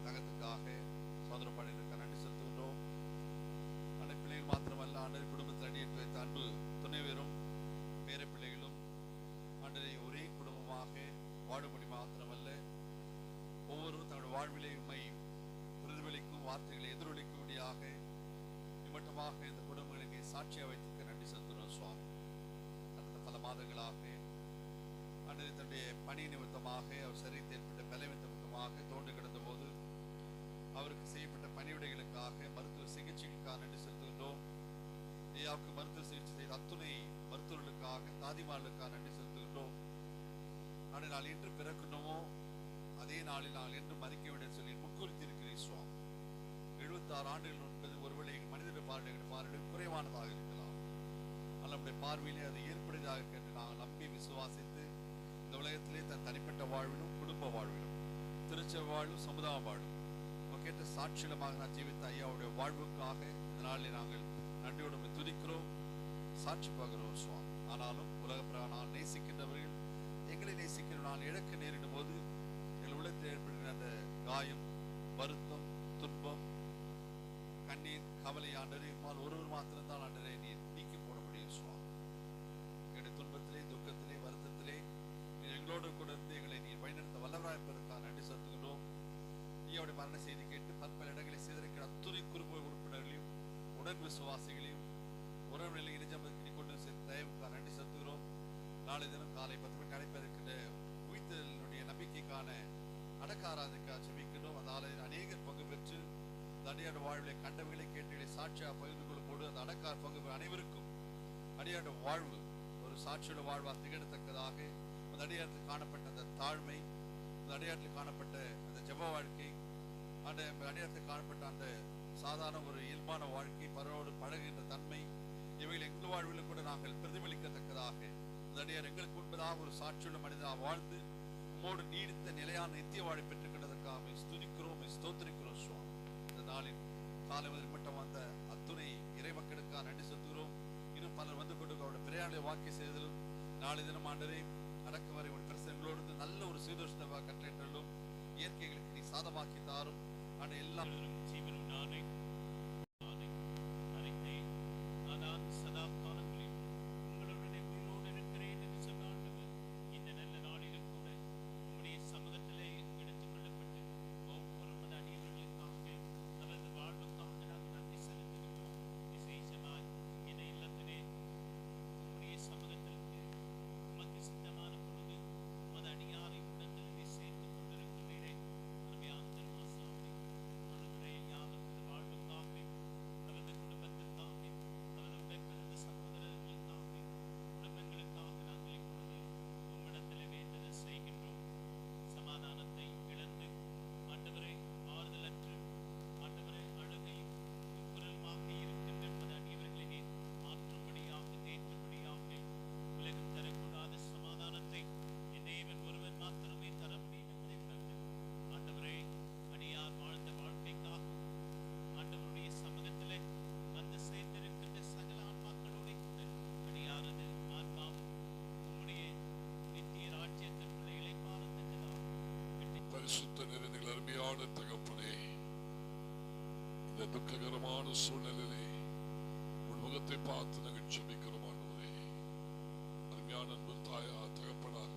தகத்துக்காக சோதர பாடியிருக்க நன்றி செலுத்துகின்றோம். அன்னை பிள்ளைகள் மாத்திரமல்ல, ஆண்டு குடும்பத்தில் அடியேற்று வைத்த அன்பு துணைவரும் பேர பிள்ளைகளும் ஆண்டரை ஒரே குடும்பமாக வாழும்படி மாத்திரமல்ல, ஒவ்வொருவரும் தங்களுடைய வாழ்விலே உண்மை பிரதிபலிக்கும் வார்த்தைகளை எதிரொலிக்கும்படியாக நிமட்டமாக இந்த குடும்பங்களுக்கு சாட்சியாக வைத்திருக்க நன்றி செலுத்துகிறோம் சுவாமி. கடந்த பல மாதங்களாக ஆண்டரை தன்னுடைய பணி நிமித்தமாக அவர் சரீரத்தில் ஏற்பட்ட பலவீனம் நிமித்தமாக தோண்டு கிடந்த போது அவருக்கு செய்யப்பட்ட பணிவிடைகளுக்காக மருத்துவ சிகிச்சைகளுக்காக நன்றி செலுத்துகின்றோம். ஐயாவுக்கு மருத்துவ சிகிச்சை செய்த அத்துணை மருத்துவர்களுக்காக தாதிமார்களுக்காக நன்றி செலுத்துகின்றோம். ஆனால் நாள் என்று பிறக்கணுமோ அதே நாளில் நாங்கள் என்று மதிக்க வேண்டும் சொல்லி முன்குறித்திருக்கிறீர் சுவாமி. 76 ஆண்டுகள் என்பது ஒருவேளை மனிதனுடைய பார்வையில் குறைவானதாக இருக்கலாம். ஆனால் நம்முடைய பார்வையிலே அது ஏற்படுவதாக என்று நாங்கள் நம்பி விசுவாசித்து இந்த உலகத்திலே தன் தனிப்பட்ட வாழ்விலும் குடும்ப வாழ்விலும் திருச்சபை வாழ்வும் சமுதாய வாழ்வும் கேட்ட சாட்சியமாக நான் ஜீவித்த ஐயாவுடைய வாழ்வுக்காக இந்த நாளில் நாங்கள் நன்றியோடு துதிக்கிறோம், சாட்சி பார்க்கிறோம் சுவாமி. ஆனாலும் உலக நான் நேசிக்கின்றவர்கள் எங்களை நேசிக்கிற நான் இழக்க நேரிடும் போது எங்கள் உள்ளத்தில் ஏற்படுகிற அந்த காயம், வருத்தம், துன்பம், கண்ணீர், கவலை ஆண்டரையுமால் ஒருவர் மாத்திரம்தான் ஆண்டரை நீர் நீக்கி போட முடியும் சுவாமி. எங்களுடைய துன்பத்திலே, துக்கத்திலே, வருத்தத்திலே நீர் எங்களோடு கூட இருந்து எங்களை நீர் வழிநடத்த வல்லவராயிருப்பதற்காக நன்றி செலுத்துகிறோம். நீயோடைய மரண செய்தி கேட்டு பற்பல இடங்களை செய்திருக்கிற அத்துணை குறும்பு உறுப்பினர்களையும் உடன் விசுவாசிகளையும் உறவுகளை இணைஞ்சமதுக்கு நீ கொண்டு சேர்த்து தயவுக்காக நன்றி செலுத்துகிறோம். நாளை தினம் காலை 10 மணிக்கு அழைப்பதற்கின்ற உயிர்த்தலினுடைய நம்பிக்கைக்கான அடக்க ஆராதனைக்காக ஜெபிக்கிறோம். அதனால அநேகர் பங்கு பெற்று அடியாட வாழ்விலை கண்டவைகளை கேட்டுகளை சாட்சியாக பகிர்ந்து கொள்ளும் போது அந்த அடக்கார் பங்கு அனைவருக்கும் அடியாட வாழ்வு ஒரு சாட்சியோட வாழ்வாக திகழத்தக்கதாக அந்த அடியாரத்தில் காணப்பட்ட அந்த தாழ்மை, அந்த அடியாரத்தில் காணப்பட்ட அந்த ஜெப வாழ்க்கை, அந்த அடியாரத்தில் காணப்பட்ட அந்த சாதாரண ஒரு இயல்பான வாழ்க்கை, பரவோடு பழகுகின்ற தன்மை, இவைகள் எங்கள் வாழ்வில் கூட நாங்கள் பிரதிபலிக்கத்தக்கதாக அந்த அடியார் எங்களுக்கு உண்பதாக ஒரு சாட்சியுள்ள மனிதனாக வாழ்ந்து உம்மோடு நீடித்த நிலையான நித்திய வாழை பெற்றுக்கொண்டதற்காக ஸ்துதிக்கிறோம், ஸ்தோத்திரிக்கிறோம் சுவாமி. இந்த நாளில் காலை முதல் மட்டும் வந்த அத்துணை இறை மக்களுக்காக நன்றி செலுத்துகிறோம். இன்னும் பலர் வந்து கொண்டு அவருடைய பிரயாண வாக்கிய செய்தலும் நாளை தினம் ஆண்டரை அடக்க வரை ஒரு பிரசங்களோடு நல்ல ஒரு சீதோஷத்தை கற்றேற்றலும் இயற்கைகளுக்கு நீ சாதமாக்கி தாரும். ஆனா எல்லாம் ஜீவனும் நானே சதா காலங்களில் உங்களுடனே உயிரோடு இருக்கிறேன் என்று சொன்ன ஆண்டவர் இந்த நல்ல நாளிலும் கூட உங்களுடைய சமூகத்திலே எடுத்துக் கொள்ளப்பட்டு ஒவ்வொரு மத அடியவர்களுக்காக அவரது வாழ்வுக்காக நாங்கள் நன்றி செலுத்துகின்றோம். விசேஷமாய் இந்த இல்லத்திலே உங்களுடைய சமூகத்திற்கு உமக்கு சித்தமான பொழுது உமது அடியாரை உடன்களிலே சேர்த்துக் கொண்டிருக்கிறீரே. அருமையான திருமாசாமி ஒருமுறை யாவரும் வாழ்வு பரிசுத்த நிறைந்த அருமையான தகப்பனே, இந்த துக்ககரமான சூழ்நிலையிலே முகத்தை பார்த்து நாங்கள் ஜெபிக்கிறோம் ஆண்டவரே. அருமையான அன்பு தாயா தகப்பனார்,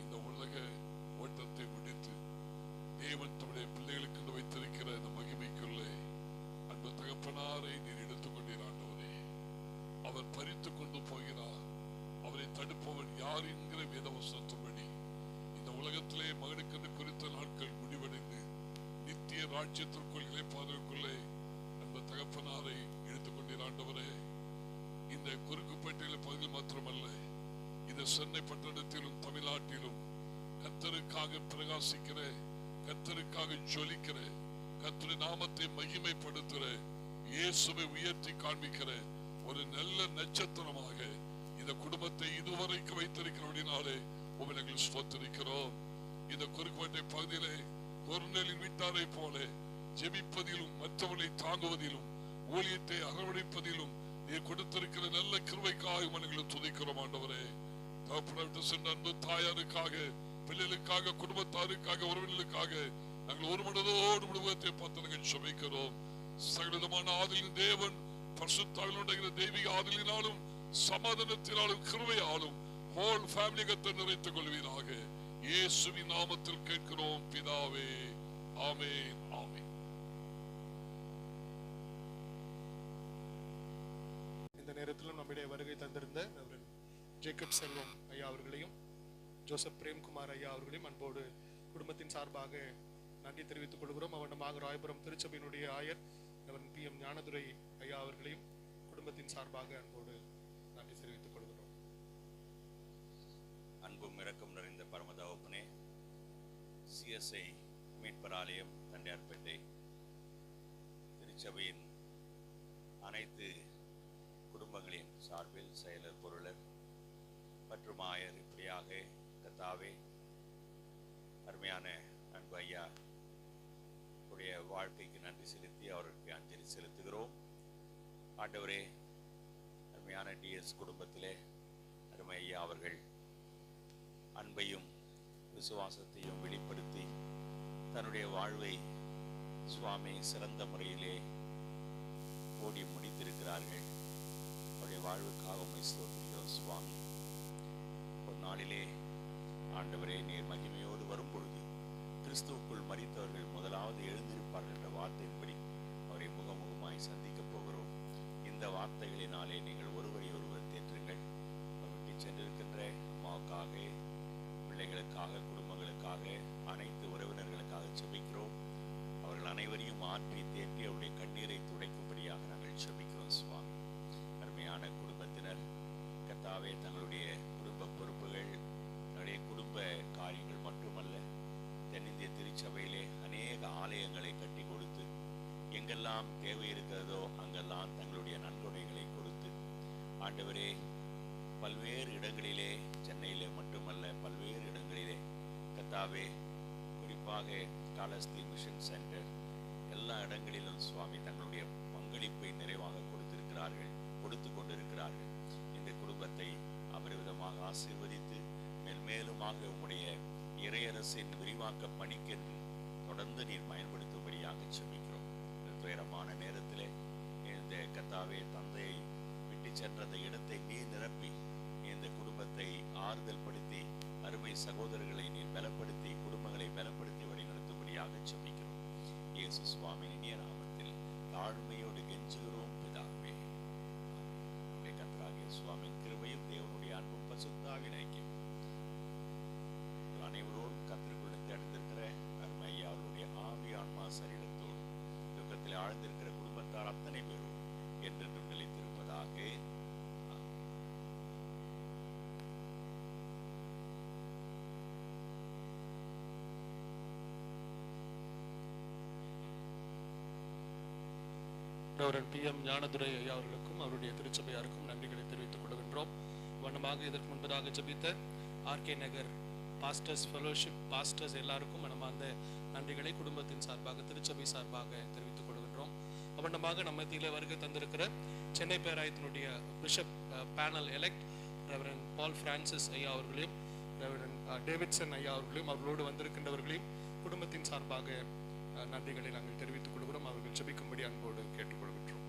இந்த உலக ஓட்டத்தை முடித்து தேவன் தம்முடைய பிள்ளைகளுக்கு வைத்திருக்கிற இந்த மகிமைக்குள்ளே அன்பு தகப்பனாரை நீர் எடுத்துக் கொண்டீர் ஆண்டவரே. அவர் பறித்து கொண்டு போகிறார். அவரை தடுப்பவன் யார் என்கிற வேதவசனத்தின்படி இந்த உலகத்திலே மகனுக்கு குறித்த நாட்கள் முடிவடைந்து நித்திய ராஜ்யத்திற்குள் இழைப்பாதற்குள்ளே அந்த தகப்பனாரை எடுத்துக் கொண்டீர் ஆண்டவரே. இந்த குறுக்குப்பேட்டையில பகுதியில் மாத்திரமல்ல, இந்த சென்னை பட்டணத்திலும் தமிழ்நாட்டிலும் கர்த்தருக்காக பிரகாசிக்கிற, கர்த்தருக்காக ஜொலிக்கிற, கர்த்தருடைய நாமத்தை மகிமைப்படுத்துகிற, இயேசுவை உயர்த்தி காண்பிக்கிற ஒரு நல்ல நட்சத்திரமாக இந்த குடும்பத்தை இதுவரைக்கும் வைத்திருக்கிறபடினாலே உம்மை நாங்கள் ஸ்தோத்திரிக்கிறோம். இந்த குறுக்குப்பேட்டை பகுதியிலே கொர்நேலியின் வீட்டாரை போல ஜெபிப்பதிலும் மற்றவர்களை தாங்குவதிலும் ஊழியத்தை அரவணைப்பதிலும் நீ கொடுத்திருக்கிற நல்ல கிருபைக்காக மனங்களை துதிக்கிறோம் ஆண்டவரே. தகப்பனை சென்ற அன்பு தாயாருக்காக, பிள்ளைகளுக்காக, குடும்பத்தாருக்காக, உறவினர்களுக்காக நாங்கள் ஒரு மனதோடு முழுவதை பார்த்து நாங்கள் ஜெபிக்கிறோம். சகலமான ஆதலின் தேவன் பரிசுத்தாவினுடைய தெய்வீக ஆதலினாலும் சமாதானத்தினாலும் கிருபையாலும் ஹோல் ஃபேமிலி கத்தை நிறைத்துக் கொள்வீராக. இயேசுவின் நாமத்தில் கேட்கிறோம் பிதாவே, ஆமென், ஆமென். இந்த நேரத்திலும் நம்முடைய வருகை தந்திருந்த ஜேக்கப் செல்வம் ஐயா அவர்களையும் ஜோசப் பிரேம்குமார் ஐயா அவர்களையும் அன்போடு குடும்பத்தின் சார்பாக நன்றி தெரிவித்துக் கொள்கிறோம். அவனமாக ராயபுரம் திருச்சபையினுடைய ஆயர் PM ஞானதுரை ஐயா அவர்களையும் குடும்பத்தின் சார்பாக அன்போடு நன்றி தெரிவித்துக் கொள்கிறோம். அன்பும் இரக்கம் நிறைந்த பரமதகப்பனே, CSI மீட்பர் ஆலயம் தண்டையார்பேட்டை திருச்சபையின் அனைத்து குடும்பங்களின் சார்பில் செயலர், பொருளர் மற்றும் ஆயர் இப்படியாக கர்த்தாவே அருமையான அன்பு ஐயா உடைய வாழ்க்கைக்கு நன்றி செலுத்தி அவருக்கு அஞ்சலி செலுத்துகிறோம். ஆண்டவரே, அருமையான DS குடும்பத்திலே அருமை ஐயா அவர்கள் அன்பையும் விசுவாசத்தையும் வெளிப்படுத்தி தன்னுடைய வாழ்வை சுவாமி சிறந்த முறையிலே ஓடி முடித்திருக்கிறார்கள். அவருடைய வாழ்வுக்காக உம்மை ஸ்தோத்திரிக்கிறோம் சுவாமி. ஒரு நாளிலே ஆண்டவரே, நீர் மகிமையோடு வரும்பொழுது கிறிஸ்துவுக்குள் மரித்தவர்கள் முதலாவது எழுந்திருப்பார்கள் என்ற வார்த்தையின்படி அவரை முகமுகமாய் சந்திக்க போகிறோம். இந்த வார்த்தைகளினாலே நீங்கள் ஒருவரை ஒருவர் தேற்றுங்கள். விட்டு சென்றிருக்கின்ற அம்மாவுக்காக, பிள்ளைகளுக்காக, குடும்பங்களுக்காக, அனைத்து உறவினர்களுக்காக ஜெபிக்கிறோம். அவர்கள் அனைவரையும் ஆற்றி தேற்றி அவருடைய கண்ணீரை துடைக்கும்படியாக நாங்கள் ஜெபிக்கிறோம் சுவாமி. அருமையான குடும்பத்தினர் கர்த்தாவே, தங்களுடைய குடும்ப பொறுப்புகள், தன்னுடைய குடும்ப காரியங்கள் மட்டுமல்ல, தென்னிந்திய திருச்சபையிலே அநேக ஆலயங்களை கட்டி கொடுத்து எங்கெல்லாம் தேவை இருக்கிறதோ அங்கெல்லாம் தங்களுடைய நன்கொடைகளை கொடுத்து ஆண்டவரே, பல்வேறு இடங்களிலே, சென்னையிலே மட்டுமல்ல பல்வேறு இடங்களிலே கர்த்தாவே, குறிப்பாக காலஸ்தீன் மிஷன் சென்டர் எல்லா இடங்களிலும் சுவாமி தங்களுடைய பங்களிப்பை நிறைவாக கொடுத்து கொண்டிருக்கிறார்கள். இந்த குடும்பத்தை அபரிவிதமாக ஆசீர்வதித்து மேல்மேலுமாக உம்முடைய இறையரசின் விரிவாக்க பணிக்கென்று தொடர்ந்து நீர் பயன்படுத்தும்படியாக ஜெபிக்கிறோம். இந்த துயரமான நேரத்திலே இந்த கர்த்தாவே, தந்தையை விட்டு சென்ற அந்த இடத்தை நீர் நிரப்பி இந்த குடும்பத்தை ஆறுதல் படுத்தி அருமை சகோதரர்களை நீர் பலப்படுத்தி குடும்பங்களை பலப்படுத்தி வழிநடத்தும்படியாக ஜெபிக்கிறோம். இயேசு சுவாமி இனிய நாமத்தில் தாழ்மையோடு கெஞ்சுகிறோம் பிதாவே. கர்த்தராகிய சுவாமியின் கிருபையும் தேவனுடைய அன்பும் பரிசுத்தாவின் ஐக்கியம் அனைவரோடும் கர்த்தருக்குள் தேர்ந்தெடுக்கிற அருமை ஐயா அவருடைய ஆவி ஆன்மா சரீரத்தோடு துக்கத்தில் ஆழ்ந்திருக்கிற குடும்பத்தார் அத்தனை பேரும் என்றென்றும் நிலைத்திருப்பதாக. PM ஞானதுரை ஐயா அவர்களுக்கும் அவருடைய திருச்சபையாருக்கும் நன்றிகளை தெரிவித்துக் கொள்கின்றோம். வண்ணமாக இதற்கு முன்பதாக ஜெபித்த RK நகர் பாஸ்டர்ஸ் ஃபெலோஷிப் பாஸ்டர்ஸ் எல்லாருக்கும் மனமார்ந்த நன்றிகளை குடும்பத்தின் சார்பாக, திருச்சபை சார்பாக தெரிவித்துக் கொள்கின்றோம். அவண்டமாக நம்ம மத்தியிலே வருகை தந்திருக்கிற சென்னை பேராயத்தினுடைய bishop panel elect reverend Paul Francis ஐயா அவர்களையும், ரெவரண்ட் டேவிட்சன் ஐயா அவர்களையும், அவர்களோடு வந்திருக்கின்றவர்களையும் சார்பாக நன்றிகளை நாங்கள் தெரிவித்துக் கொள்கிறோம். அவர்கள் ஜெபிக்கும்படி அன்போடு கேட்டுக்கொள்கின்றோம்.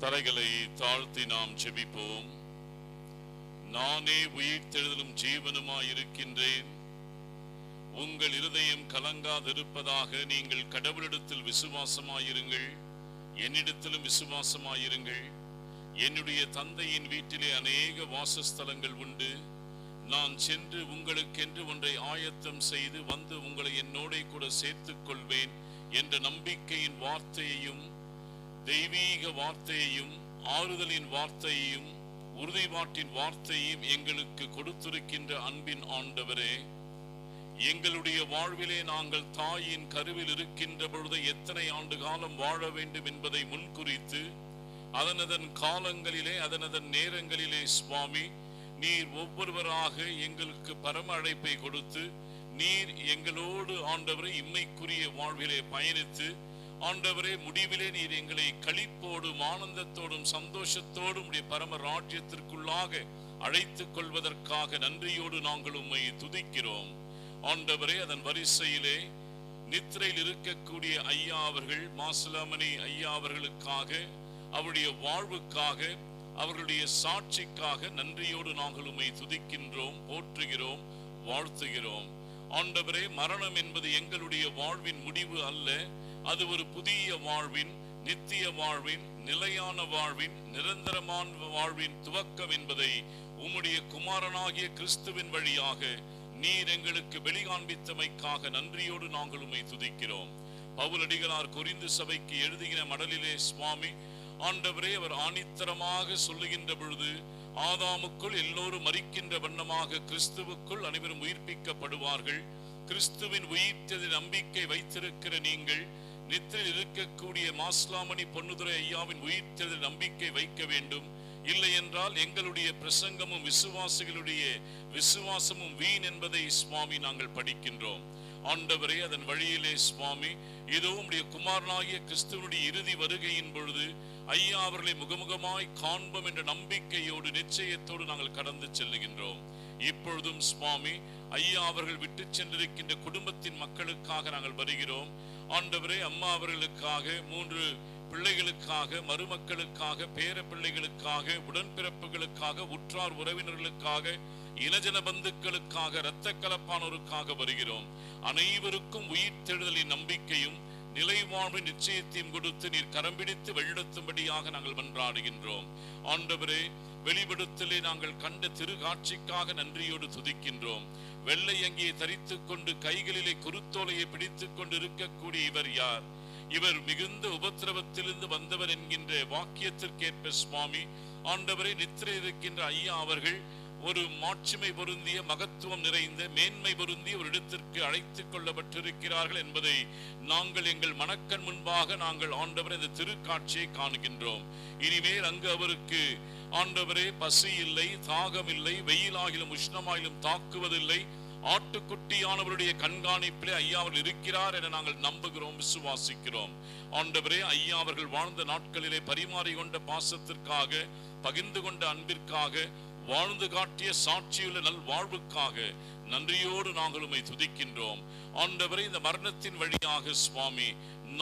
தரைகளை தாழ்த்தி நாம் ஜெபிப்போம். நானே உயிர்த்தெழுதலும் ஜீவனுமாயிருக்கின்றேன். உங்கள் இருதயம் கலங்காதிருப்பதாக நீங்கள் கடவுளிடத்தில் விசுவாசமாயிருங்கள், என்னிடத்திலும் விசுவாசமாயிருங்கள். என்னுடைய தந்தையின் வீட்டிலே அநேக வாசஸ்தலங்கள் உண்டு. நான் சென்று உங்களுக்கென்று ஒன்றை ஆயத்தம் செய்து வந்து உங்களை என்னோட கூட சேர்த்துக் கொள்வேன் என்ற நம்பிக்கையின் வார்த்தையையும் தெய்வீக வார்த்தையையும் ஆறுதலின் வார்த்தையையும் உறுதிப்பாட்டின் வார்த்தையையும் எங்களுக்கு கொடுத்திருக்கின்ற அன்பின் ஆண்டவரே, எங்களுடைய வாழ்விலே நாங்கள் தாயின் கருவில் இருக்கின்ற பொழுது எத்தனை ஆண்டு காலம் வாழ வேண்டும் என்பதை முன்குறித்து அதனதன் காலங்களிலே அதனதன் நேரங்களிலே சுவாமி நீர் ஒவ்வொருவராக எங்களுக்கு பரம அழைப்பை கொடுத்து நீர் எங்களோடு ஆண்டவரை இம்மைக்குரிய வாழ்விலே பயணித்து ஆண்டவரே முடிவிலே நீர் எங்களை களிப்போடும் ஆனந்தத்தோடும் சந்தோஷத்தோடும் உடைய பரம ராஜ்யத்திற்குள்ளாக அழைத்துக் கொள்வதற்காக நன்றியோடு நாங்கள் உம்மை துதிக்கிறோம். ஆண்டவரே, அதன் வரிசையிலே நித்திரையில் இருக்கக்கூடிய ஐயா அவர்கள், மாசிலாமணி ஐயா அவர்களுக்காக, அவருடைய வாழ்வுக்காக, அவர்களுடைய சாட்சிக்காக நன்றியோடு நாங்கள் உம்மை துதிக்கின்றோம், போற்றுகிறோம், வாழ்த்துகிறோம். ஆண்டவரே, மரணம் என்பது எங்களுடைய வாழ்வின் முடிவு அல்ல, அது ஒரு புதிய வாழ்வின், நித்திய வாழ்வின், நிலையான வாழ்வின், நிரந்தரமான வாழ்வின் துவக்கம் என்பதை உம்முடைய குமாரனாகிய கிறிஸ்துவின் வழியாக நீர் எங்களுக்கு வெளிகாண்பித்தமைக்காக நன்றியோடு நாங்கள் உம்மை துதிக்கிறோம். பவுலடிகளார் கொரிந்து சபைக்கு எழுதுகிற மடலிலே சுவாமி ஆண்டவரே அவர் ஆணித்தரமாக சொல்லுகின்ற பொழுது ஆதாமுக்குள் எல்லோரும் மரிக்கின்ற வண்ணமாக கிறிஸ்துவுக்குள் அனைவரும் உயிர்ப்பிக்கப்படுவார்கள். கிறிஸ்துவின் உயிர்த்தெழுதல் நம்பிக்கை வைத்திருக்கிற நீங்கள் நித்திரையில் இருக்கக்கூடிய மாஸ்லாமணி பொன்னுதுரை ஐயாவின் உயிர்த்தெழுதல் நம்பிக்கை வைக்க வேண்டும். இல்லை என்றால் எங்களுடைய பிரசங்கமும் விசுவாசிகளுடைய விசுவாசமும் வீண் என்பதை சுவாமி நாங்கள் படிக்கின்றோம். ஆண்டவரே, அதன் வழியிலே சுவாமி இதோ உம்முடைய குமாரனாகிய கிறிஸ்துவனுடைய இறுதி வருகையின் பொழுது ஐயா அவர்களை முகமுகமாய் காண்போம் என்ற நம்பிக்கையோடு நிச்சயத்தோடு நாங்கள் கடந்து செல்லுகின்றோம். இப்பொழுதும் சுவாமி ஐயா அவர்கள் விட்டு சென்றிருக்கின்ற குடும்பத்தின் மக்களுக்காக நாங்கள் வருகிறோம். ஆண்டவரே, அம்மா அவர்களுக்காக, 3 பிள்ளைகளுக்காக, மருமக்களுக்காக, பேர பிள்ளைகளுக்காக, உடன்பிறப்புகளுக்காக, உற்றார் உறவினர்களுக்காக, இனஜன பந்துக்களுக்காக, இரத்த கலப்பானோருக்காக வருகிறோம். அனைவருக்கும் உயிர்த்தெழுதலின் நம்பிக்கையும் நிலை வாழ்வின் நிச்சயத்தையும் கொடுத்து நீர் கரம் பிடித்து வழிநடத்தும்படியாக நாங்கள் மன்றாடுகின்றோம். ஆண்டவரே, வெளிப்படுத்தலே நாங்கள் கண்ட திருக்காட்சிக்காக நன்றியோடு துதிக்கின்றோம். வெள்ளை அங்கியை தரித்துக் கொண்டு கைகளிலே குருத்தோலையை பிடித்துக் கொண்டு இருக்கக்கூடிய இவர் யார்? இவர் மிகுந்த உபத்திரவத்திலிருந்து வந்தவர் என்கின்ற வாக்கியத்திற்கேற்ப சுவாமி ஆண்டவரை நித்திரை இருக்கின்ற ஐயா அவர்கள் ஒரு மாட்சிமை பொருந்திய மகத்துவம் நிறைந்த மேன்மை பொருந்திய ஒரு இடத்திற்கு அழைத்துக் கொள்ளப்பட்டிருக்கிறார்கள் என்பதை நாங்கள் எங்கள் மனக்கண் முன்பாக நாங்கள் ஆண்டவரை இந்த திருக்காட்சியை காணுகின்றோம். இனிமேல் அங்கு அவருக்கு ஆண்டவரே பசி இல்லை, தாகம் இல்லை, வெயிலாகிலும் உஷ்ணமாயிலும் தாக்குவதில்லை. ஆட்டுக்குட்டியானவருடைய கண்காணிப்பிலே ஐயா அவர்கள் இருக்கிறார் என நாங்கள் நம்புகிறோம், விசுவாசிக்கிறோம். ஆண்டவரே, ஐயா அவர்கள் வாழ்ந்த நாட்களிலே பரிமாறிக்கொண்ட பாசத்திற்காக, பகிர்ந்து கொண்ட அன்பிற்காக, வாழ்ந்து காட்டிய சாட்சியுள்ள நல் வாழ்வுக்காக நன்றியோடு நாங்கள் உம்மை துதிக்கின்றோம். ஆண்டவரே, இந்த மரணத்தின் வழியாக சுவாமி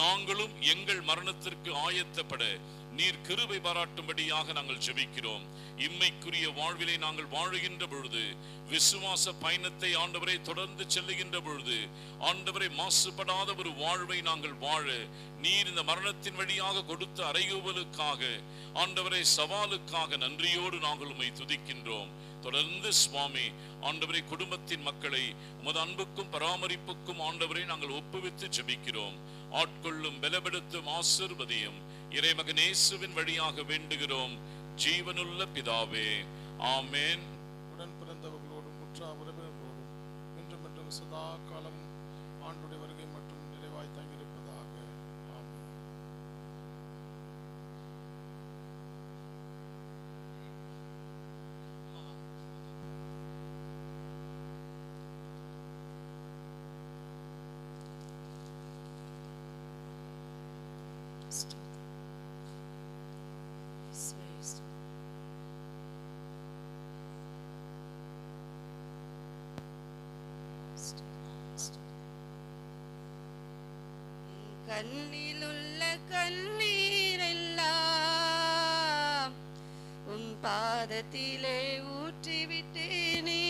நாங்களும் எங்கள் மரணத்திற்கு ஆயத்தப்பட நீர் கிருபை பாராட்டும்படியாக நாங்கள் ஜெபிக்கிறோம். இம்மைக்குரிய வாழ்விலை நாங்கள் வாழுகின்ற பொழுது, விசுவாச பயணத்தை ஆண்டவரை தொடர்ந்து செல்லுகின்ற பொழுது, ஆண்டவரை மாசுபடாத ஒரு வாழ்வை நாங்கள் வாழ நீர் இந்த மரணத்தின் வழியாக கொடுத்த அறைகூவலுக்காக, ஆண்டவரை சவாலுக்காக நன்றியோடு நாங்கள் உம்மை துதிக்கின்றோம். தொடர்ந்து சுவாமி ஆண்டவரை குடும்பத்தின் மக்களை உமது அன்புக்கும் பராமரிப்புக்கும் ஆண்டவரை நாங்கள் ஒப்புவித்து ஜெபிக்கிறோம். ஆட்கொள்ளும் பலப்படுத்தும் ஆசீர்வதியும் இறைமகன் இயேசுவின் வழியாக வேண்டுகிறோம் ஜீவனுள்ள பிதாவே, ஆமென். உடன் பிறந்தவர்களோடும் உற்றார் உறவினர்களோடும் இன்றும் என்றும் சதா காலம் ஆண்டுடைய வருகை மற்றும் நிறைவாய் தங்கியிருப்பதாக. ஆமென். கண்ணிலுள்ள கண்ணீரெல்லாம் உன் பாதத்திலே ஊற்றிவிட்டேனே.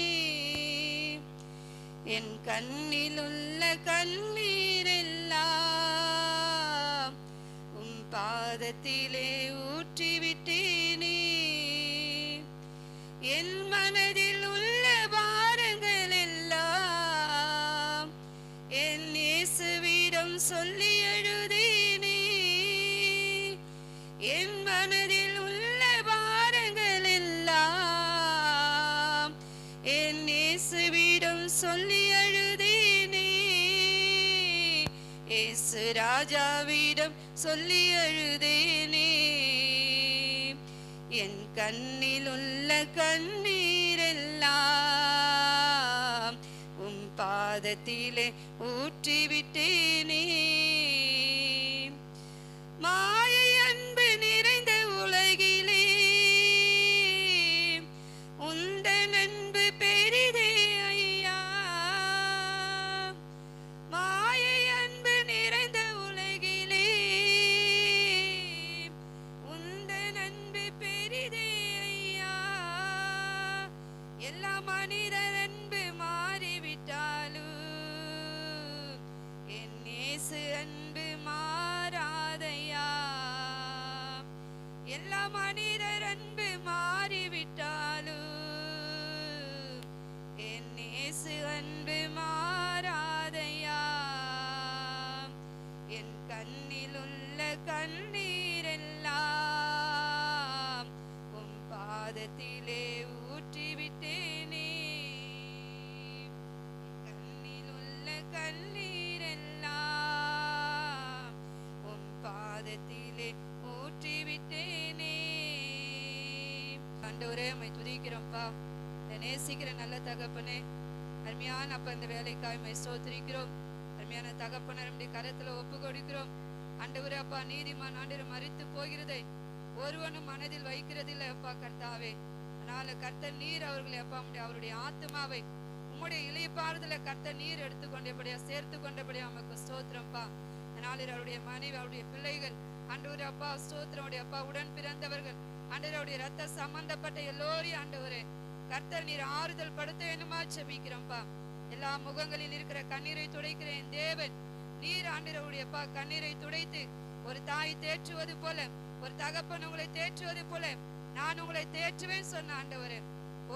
என் கண்ணிலுள்ள கண்ணீரெல்லாம் உன் பாதத்திலே ஊற்றிவிட்டேனே. என் மனதில் உள்ள பாரங்கள் எல்லாம் என் இயேசுவிடம் சொல்லி எழுதினே. என் மனதில் உள்ள பாரங்கள் எல்லாம் என் இயேசுவிடம் சொல்லி எழுதினே. இயேசு ராஜாவிடம் சொல்லி எழுதினே. என் கண்ணில் உள்ள கண்ணீரெல்லாம் உம் பாதத்திலே ஊற்றிவிட்டேனே. மாயை அன்பு நிறைந்த உலகிலே உந்தன் அன்பு பெரிதே ஐயா. மாயை அன்பு நிறைந்த உலகிலே உந்தன் அன்பு பெரிதே ஐயா. எல்லா மனிதர் அன்பு மாறிவிட்டாலும் என் இயேசு அன்பு மாறாதையா. எல்லா மனிதர் அன்பு மாறிவிட்டாலும் என் இயேசு அன்பு மாறாதையா. என் கண்ணில் உள்ள கண்ணீரெல்லாம் உம் பாதத்திலே ஊற்றிவிட்டேனே. கண்ணில் உள்ள கண்ணீரெல்லாம் உம் பாதத்திலே ஊற்றிவிட்டேனே. ஆண்டவரே உம்மை துதிக்கிறோம்ப்பா. இந்த நேசிக்கிற நல்ல தகப்பனே, அருமையான அப்ப இந்த வேலைக்காய் உம்மை ஸ்தோத்திரிக்கிறோம். அருமையான தகப்பனை நம்முடைய கரத்துல ஒப்பு கொடுக்கிறோம். ஆண்டவரே அப்பா, நீதிமான் ஆண்டவர் மரித்து போகிறதை ஒருவனும் மனதில் வைக்கிறதில்லை அப்பா கர்த்தாவே. அதனால கர்த்தர் நீர் அவர்களை அப்பா அவருடைய ஆத்மாவை உம்முடைய இளைப்பாறுதல கர்த்தர் நீர் எடுத்துக்கொண்டபடியா சேர்த்து கொண்டபடியா நமக்கு ஸ்தோத்திரம்ப்பா. அதனால அவருடைய மனைவி அவருடைய பிள்ளைகள் ஆண்டவரே அப்பா ஸ்தோத்திரம். அப்பா உடன் பிறந்தவர்கள் ஆண்டவருடைய ரத்த சம்பந்தப்பட்ட எல்லோரையும் ஆண்டவரே கர்த்தர் நீர் ஆறுதல் படுத்த வேணுமா ஜெபிக்கிறோம்ப்பா. எல்லா முகங்களில் இருக்கிற கண்ணீரை துடைக்கிற என் தேவன் நீர் ஆண்டவருடைய அப்பா கண்ணீரை துடைத்து ஒரு தாய் தேற்றுவது போல, ஒரு தகப்பன் உங்களை தேற்றுவது போல நான் உங்களை தேற்றுவேன் சொன்ன ஆண்டவரே,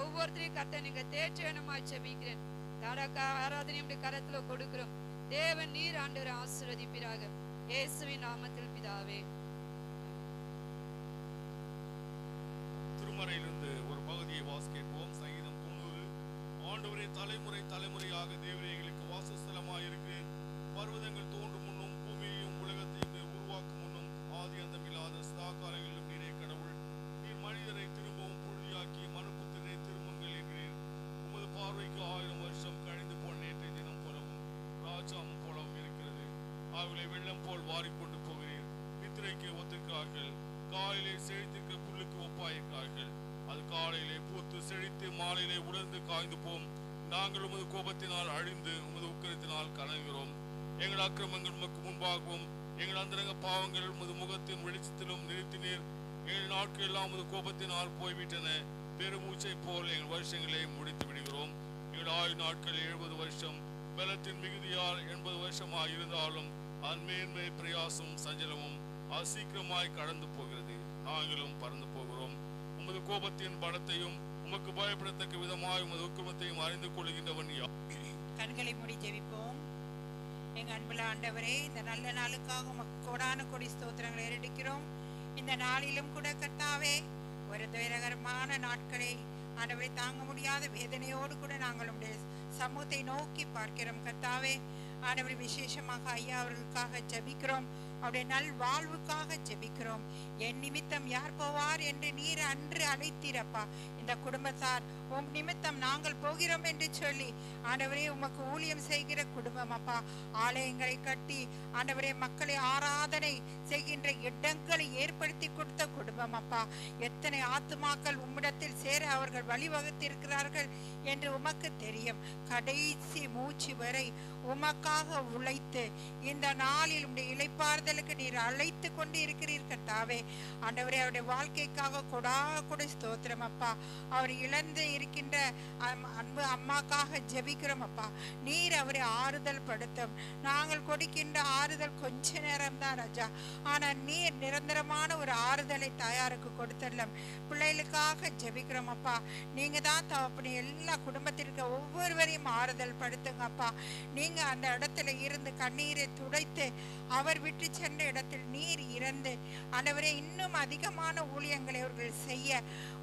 ஒவ்வொருத்தரையும் கர்த்தர் நீங்க தேற்ற வேணுமா ஜெபிக்கிறேன். தாடக்கா ஆராதனை கரத்துல கொடுக்கிறோம். தேவன் நீர் ஆண்டவரை ஆசீர்வதிப்பீராக. இயேசுவின் நாமத்தில் பிதாவே. திருமறையிலிருந்து ஒரு பகுதியை வாசிப்போம். சங்கீதம் 90. ஆண்டவரே, தலைமுறை தலைமுறையாக தேவரே எங்களுக்கு வாசஸ்தலமாய் இருக்கிறேன். பர்வதங்கள் தோன்றும் முன்னும் பூமியையும் உலகத்தையும் உருவாக்கும் முன்னும் ஆதி அந்தமில்லாத சதா காலங்களிலும் நீரே கடவுள். நீர் மனிதரை திரும்பவும் புழுதியாக்கி மனுப்புத்திரை திரும்புங்கள் என்கிறேன். உமது பார்வைக்கு 1000 வருஷம் கழிந்து போன நேற்றைய தினம் போலவும் ராஜாவும் போலவும் இருக்கிறது. அவர்களை வெள்ளம் போல் வாரிக்கொண்டு போகிறீர். நித்திரைக்கு ஒத்திருக்கிறார்கள். காலையிலே செழித்திருக்க புல்லுக்கு ஒப்பாயிருக்கிறார்கள். அது காலையிலே பூத்து செழித்து மாலையிலே உலர்ந்து காய்ந்து போம். நாங்கள் உமது கோபத்தினால் அழிந்து உமது உக்கிரத்தினால் கலங்குகிறோம். எங்கள் அக்கிரமங்கள் உமக்கு முன்பாகவும் எங்கள் அந்தரங்க பாவங்கள் உமது முகத்தின் வெளிச்சத்திலும் நிறுத்தினீர். எங்கள் நாட்கள் எல்லாம் உமது கோபத்தினால் போய்விட்டன. பெருமூச்சை போல் எங்கள் வருஷங்களை முடித்து விடுகிறோம். எங்கள் ஆயுள் நாட்கள் 70 வருஷம். பலத்தின் மிகுதியால் 80 வருஷமாக இருந்தாலும் அதன் மேன்மை பிரயாசமும் சஞ்சலமும் அது சீக்கிரமாய் கடந்து போகிறது. நாங்களும் பறந்து போகிறோம். உமது கோபத்தின் பலத்தையும் உமக்கு பயப்படத்தக்க விதமாய் உமது உக்கிரமத்தையும் அறிந்து கொள்கின்றவன் யார்? கண்களை மூடி ஜெபிப்போம். எங்க அன்புள்ள ஆண்டவரே, இந்த நல்ல நாளுக்காக உமக்கு கோடான கொடி ஸ்தோத்திரங்களை ஏறெடுக்கிறோம். இந்த நாளிலும் கூட கர்த்தாவே, ஒரு துயரகரமான நாட்களை ஆண்டவரை தாங்க முடியாத வேதனையோடு கூட நாங்கள் உடைய சமூகத்தை நோக்கி பார்க்கிறோம் கர்த்தாவே. ஆண்டவரை விசேஷமாக ஐயா அவர்களுக்காக ஜெபிக்கிறோம், அவருடைய நல் வாழ்வுக்காக ஜெபிக்கிறோம். என் நிமித்தம் யார் போவார் என்று நீர் அன்று அழைத்தீரப்பா. இந்த குடும்பத்தார் உம் நிமித்தம் நாங்கள் போகிறோம் என்று சொல்லி ஆண்டவரே உமக்கு ஊழியம் செய்கிற குடும்பம் அப்பா. ஆலயங்களை கட்டி ஆண்டவரே மக்களை ஆராதனை செய்கின்ற இடங்களை ஏற்படுத்தி கொடுத்த குடும்பம் அப்பா. எத்தனை ஆத்துமாக்கள் உம்மிடத்தில் சேர அவர்கள் வழிவகுத்திருக்கிறார்கள் என்று உமக்கு தெரியும். கடைசி மூச்சு வரை உமக்காக உழைத்து இந்த நாளில் உடைய இளைப்பாறுதலுக்கு நீர் அழைத்து கொண்டு இருக்கிறீர் கர்த்தாவே. ஆண்டவரே அவருடைய வாழ்க்கைக்காக கொடை ஸ்தோத்திரம் அப்பா. அவர் இழந்து இருக்கின்ற அன்பு அம்மாக்காக ஜெபிக்கிறோம் அப்பா. நீர் அவரை ஆறுதல் படுத்தும். நாங்கள் கொடுக்கின்ற ஆறுதல் கொஞ்ச நேரம் தான் ராஜா, ஆனால் நீர் நிரந்தரமான ஒரு ஆறுதலை தாயாருக்கு கொடுத்துடலாம். பிள்ளைகளுக்காக ஜெபிக்கிறோம் அப்பா. நீங்க தான் தகப்பனே எல்லா குடும்பத்திற்கு ஒவ்வொருவரையும் ஆறுதல் படுத்துங்க அப்பா. நீங்க அந்த இடத்துல இருந்து கண்ணீரை துடைத்து அவர் விட்டு சென்ற இடத்தில் நீர் இறந்து ஆண்டவரே இன்னும் அதிகமான ஊழியங்களை அவர்கள் செய்ய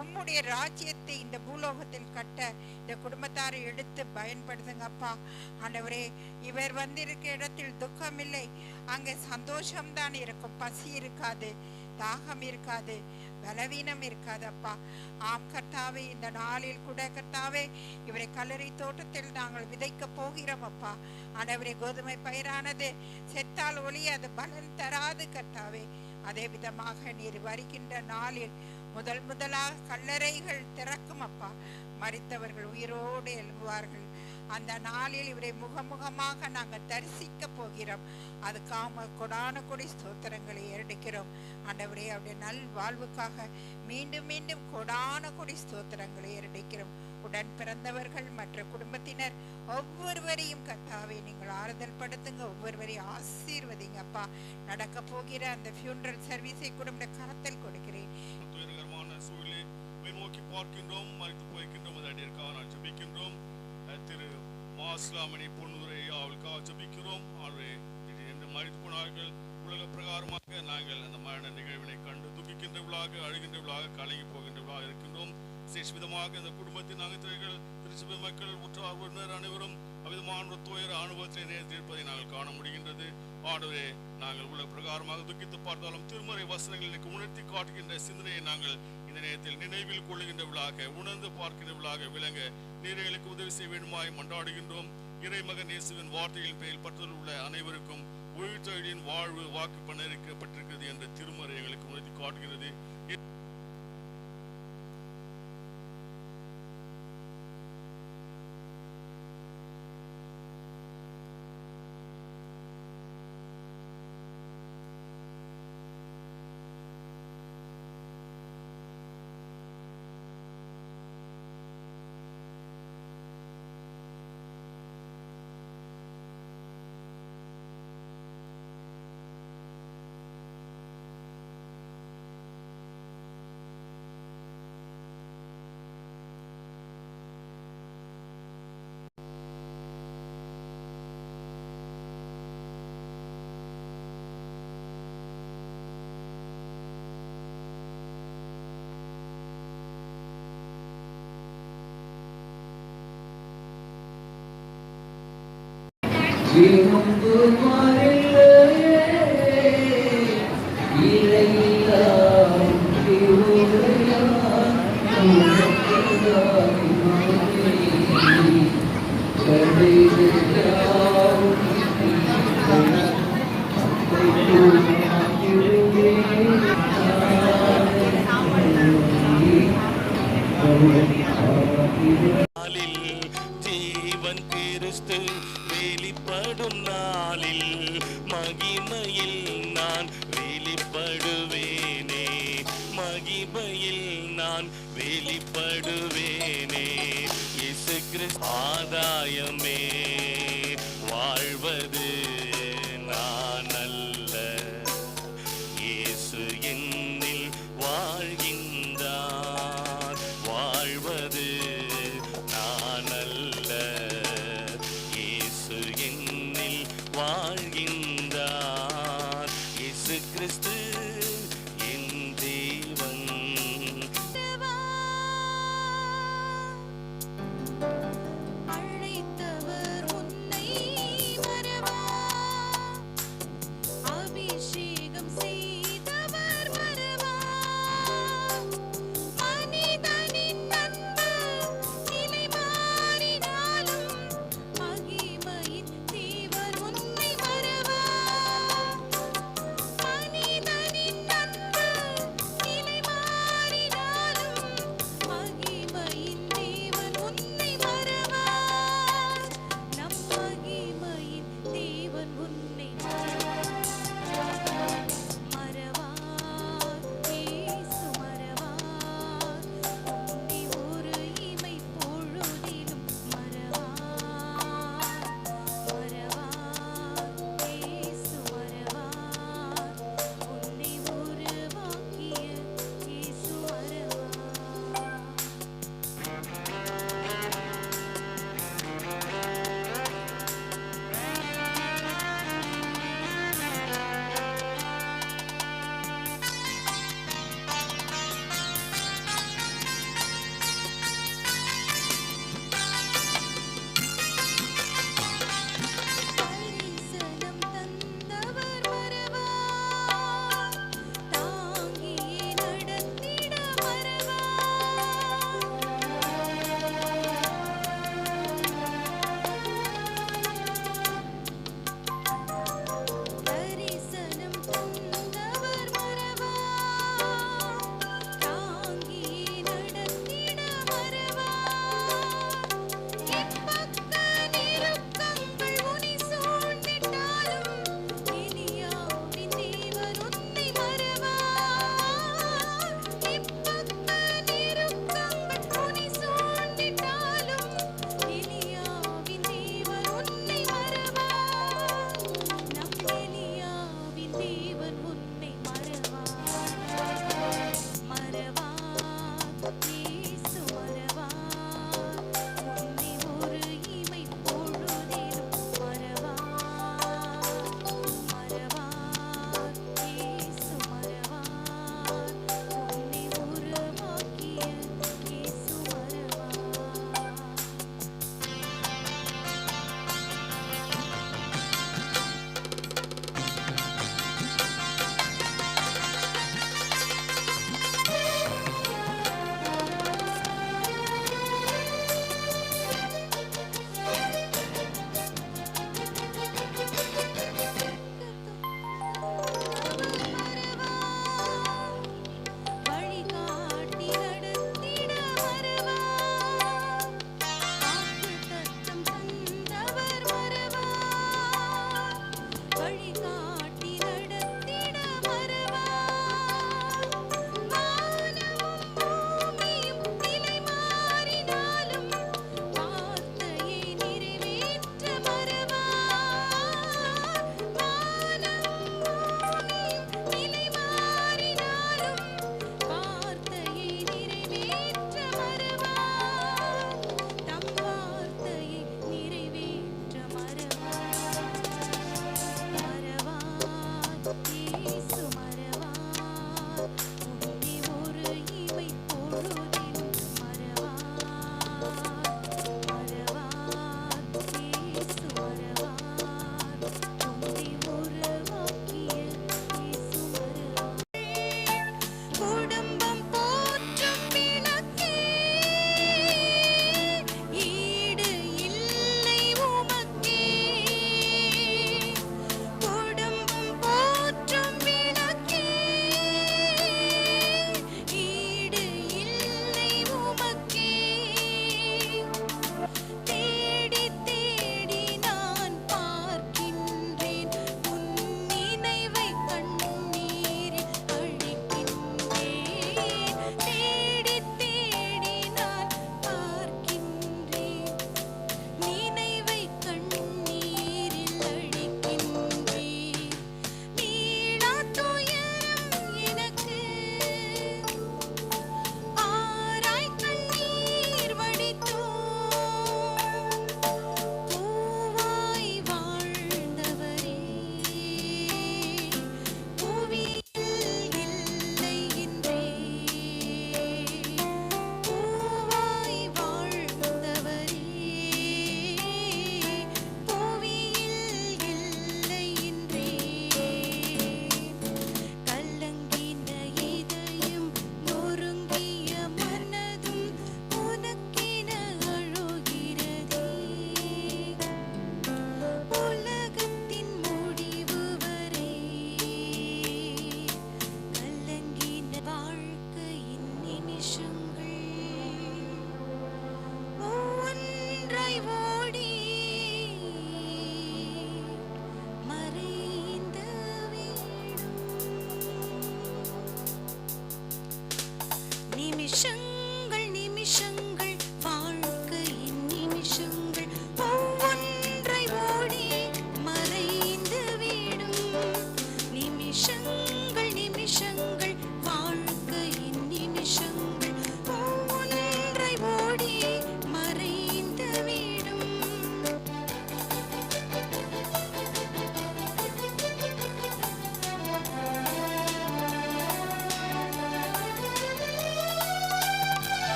உம்முடைய ராஜ்யத்தை இந்த பூலோகத்தில் கட்ட இந்த குடும்பத்தாரை எடுத்து பயன்படுத்துங்க அப்பா. ஆண்டவரே இவர் வந்திருக்க இடத்தில் துக்கம் இல்லை, அங்கே சந்தோஷம்தான் இருக்கும். பசி இருக்காது, தாகம் இருக்காது, பலவீனம் இருக்காது அப்பா. ஆம் கர்த்தாவே, இந்த நாளில் கூட கர்த்தாவே இவரை கல்லறை தோட்டத்தில் நாங்கள் விதைக்க போகிறோம் அப்பா. ஆண்டவரே கோதுமை பயிரானது செத்தால் ஒளி அது பலன் தராது கர்த்தாவே. அதே விதமாக நீர் வருகின்ற நாளில் முதலாக கல்லறைகள் திறக்கும் அப்பா. மரித்தவர்கள் உயிரோடு எழும்புவார்கள். அந்த நாளில் இவரை முகமுகமாக நாங்கள் தரிசிக்க போகிறோம். அதுக்காக கொடான கொடி ஸ்தோத்திரங்களை ஏறடிக்கிறோம் ஆண்டவரே. அவருடைய நல் வாழ்வுக்காக மீண்டும் மீண்டும் கொடான கொடி ஸ்தோத்திரங்களை ஏறடிக்கிறோம். உடன் பிறந்தவர்கள் மற்ற குடும்பத்தினர் ஒவ்வொருவரையும் கர்த்தாவே நீங்கள் ஆறுதல் படுத்துங்க, ஒவ்வொருவரையும் ஆசீர்வதிங்க அப்பா. நடக்க போகிற அந்த ஃபியூனரல் சர்வீஸை கூட கரத்தில் கொடுக்கிறேன். சூழ்நிலை நோக்கி பார்க்கின்றோம், மறைத்து போய்கின்றோம். அதற்காக நான் ஜெபிக்கின்றோம். திரு மாஸ்லாமணி பொன்னுரை அவளுக்காக ஜெபிக்கிறோம். அவரை என்று மறைத்து போனார்கள். உலக பிரகாரமாக நாங்கள் அந்த மரண நிகழ்வினை கண்டு துக்கிக்கின்றவர்களாக, அழுகின்றவர்களாக, கலங்கி போகின்றவர்களாக இருக்கின்றோம். விசேஷவிதமாக இந்த குடும்பத்தின் அங்கத்தினர்கள், திருச்சபை மக்கள், உற்றார் உறவினர் அனைவரும் அவ்விதமான துயர அனுபவத்தை நேர்த்திருப்பதை நாங்கள் காண முடிகின்றது. ஆண்டவரே, நாங்கள் உலக பிரகாரமாக துக்கித்து பார்த்தாலும் திருமறை வசனங்கள் எனக்கு உணர்த்தி காட்டுகின்ற சிந்தனையை நாங்கள் இந்த நேரத்தில் நினைவில் கொள்ளுகின்றவர்களாக, உணர்ந்து பார்க்கின்றவர்களாக விளங்க நீரைகளுக்கு உதவி செய்ய வேண்டுமாய் மன்றாடுகின்றோம். இறைமகன் இயேசுவின் வார்த்தைகளின் பெயரில் பற்றுதல் உள்ள அனைவருக்கும் உயிர்த்தொழிலின் வாழ்வு வாக்கு பண்ண இருக்கப்பட்டிருக்கிறது என்ற திருமறை எங்களுக்கு உணர்த்தி காட்டுகிறது. ஜீவன் கிறிஸ்து வெளிப்படும் நாளில் மகிமையில் நான் வெளிப்படுவேனே, மகிமையில் நான் வெளிப்படுவேனே. இயேசு கிறிஸ்து ஆதாயமே, வாழ்வது நான் அல்ல, இயேசு என்னில் வாழ்கின்றார். வாழ்வது நான் அல்ல, இயேசு என்னில் வாழ்கின்றார். இயேசு கிறிஸ்து என் தேவன்.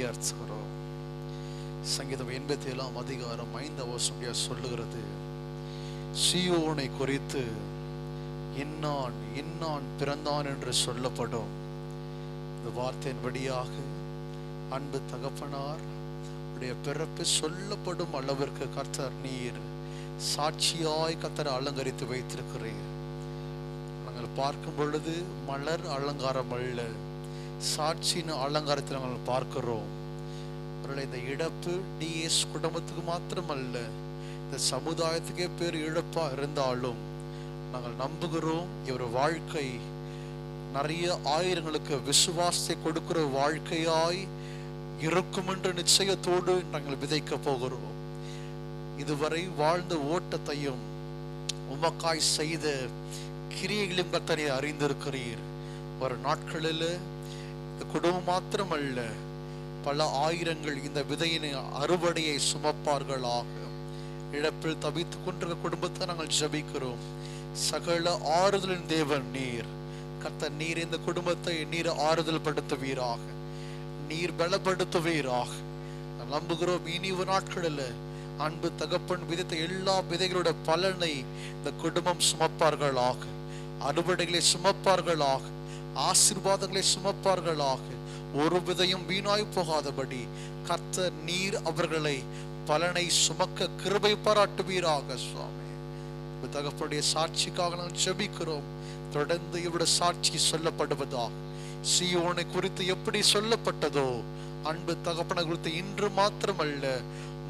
உயர்த்துகிறோம். சங்கீதம் 87 அதிகாரம் 5 சொல்லுகிறது, சீயோனை குறித்து இன்னான் இன்னான் பிறந்தான் என்று சொல்லப்படும். இந்த வார்த்தையின் வழியாக அன்பு தகப்பனார் உடைய பிறப்பு சொல்லப்படும் அளவிற்கு கர்த்தர் நீர் சாட்சியாய் கர்த்தரை அலங்கரித்து வைத்திருக்கிறீர். நாங்கள் பார்க்கும் பொழுது மலர் அலங்காரம் அல்ல, சாட்சியின் அலங்காரத்தை நாங்கள் பார்க்கிறோம். இந்த இழப்பு டிஎஸ் குடும்பத்துக்கு மாத்திரம் அல்ல, இந்த சமுதாயத்துக்கே பேர் இழப்பா இருந்தாலும் நாங்கள் நம்புகிறோம் இவர் வாழ்க்கை நிறைய ஆயிரங்களுக்கு விசுவாசத்தை கொடுக்கிற வாழ்க்கையாய் இருக்கும் என்ற நிச்சயத்தோடு நாங்கள் விதைக்க போகிறோம். இதுவரை வாழ்ந்த ஓட்டத்தையும் உமக்காய் செய்த கிரியைகளையும் கர்த்தரை அறிந்திருக்கிறீர். ஒரு நாட்களில் இந்த குடும்பம் மாத்திரமல்ல, பல ஆயிரங்கள் இந்த விதையின் அறுவடையை சுமப்பார்களாக. இழப்பில் தவித்துக் கொண்டிருக்கிற குடும்பத்தை நாங்கள் ஜெபிக்கிறோம். சகல ஆறுதலின் தேவன் நீர். கர்த்தர் நீர் இந்த குடும்பத்தை நீர் ஆறுதல் படுத்துவீராக, நீர் பலப்படுத்துவீராக. நம்புகிறோம் இனி ஒரு நாட்களில் அன்பு தகப்பன் விதைத்த எல்லா விதைகளோட பலனை இந்த குடும்பம் சுமப்பார்களாக, அறுவடைகளை சுமப்பார்களாக, ஆசீர்வாதங்களை சுமப்பார்களாக. ஒரு விதையும் வீணாய் போகாதபடி கர்த்தர் நீர் அவர்களை பலனை சுமக்க கிருபை பாராட்டுவீராக. சுவாமி, தகப்பனுடைய சாட்சிக்காக நாங்கள் ஜெபிக்கிறோம். தொடர்ந்து இவருடைய சாட்சி சொல்லப்படுவதாக. சீயோனை குறித்து எப்படி சொல்லப்பட்டதோ அன்பு தகப்பனை குறித்து இன்று மாத்திரமல்ல,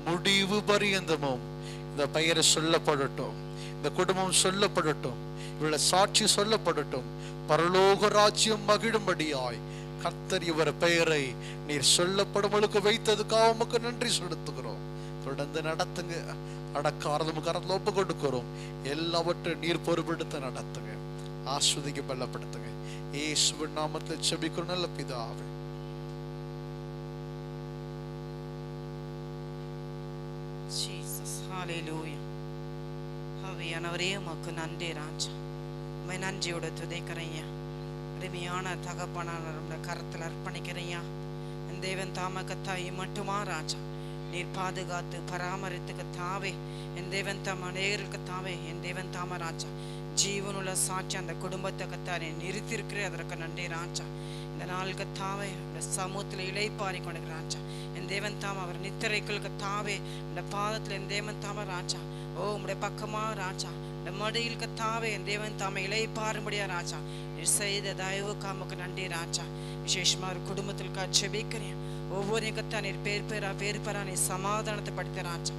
முடிவு பரியந்தமும் இந்த பெயரை சொல்லப்படட்டும், இந்த குடும்பம் சொல்லப்படட்டும், இவருடைய சாட்சி சொல்லப்படட்டும். பரலோக ராஜ்யம் மகிழும்படியாய் கர்த்தர் இவர் பெயரை நீர் சொல்லப்படும்பளுக்கு வைத்ததுக்காக உமக்கு நன்றி செலுத்துகிறோம். தொடர்ந்து நடத்துங்க, அடக்காரதும் கரத்தில் ஒப்பு கொடுக்கிறோம். எல்லாவற்றையும் நீர் பொறுப்பெடுத்து நடத்துங்க, ஆஸ்வதிக்க பலப்படுத்துங்க. இயேசுவின் நாமத்தில் ஜெபிக்கிறோம் நல்ல பிதாவே. Jesus, hallelujah. ஆவியானவரே உமக்கு நன்றி ராஜா, உம்மை நன்றியோட துதிக்கிறையா. அருமையான தகப்பனான கரத்தில் அர்ப்பணிக்கிறையா. என் தேவன் தாம கத்தாயை மட்டுமா ராஜா நீர் பாதுகாத்து பராமரித்து கத்தாவே. என் தேவன் தாம நேருக்கு தாவே, என் தேவன் தாம ராஜா ஜீவனுள்ள சாட்சி அந்த குடும்பத்தை கத்தாரை நிறுத்திருக்கிறே, அதற்கு நன்றி ராஜா. இந்த நாள் கத்தாவே இந்த சமூகத்தில் இளைப்பாரி கொண்டு ராஜா. என் தேவன் தாம அவர் நித்திரைக்குள் கத்தாவே இந்த பாதத்தில் என் தேவன் தாம ராஜா, ஓ உம்முடைய பக்கமா ராஜா இந்த மடியில் கத்தாவே என் தேவன் தாம இளைப்பாரும்படியா ராஜா நீர் செய்த தயவுக்கு நமக்கு நன்றி ராஜா. விசேஷமா ஒரு குடும்பத்திற்கா ஜெபிக்கிறேன். ஒவ்வொரு கத்தா நீர் பேர் பேரா நீ சமாதானத்தை படுத்த ராஜா.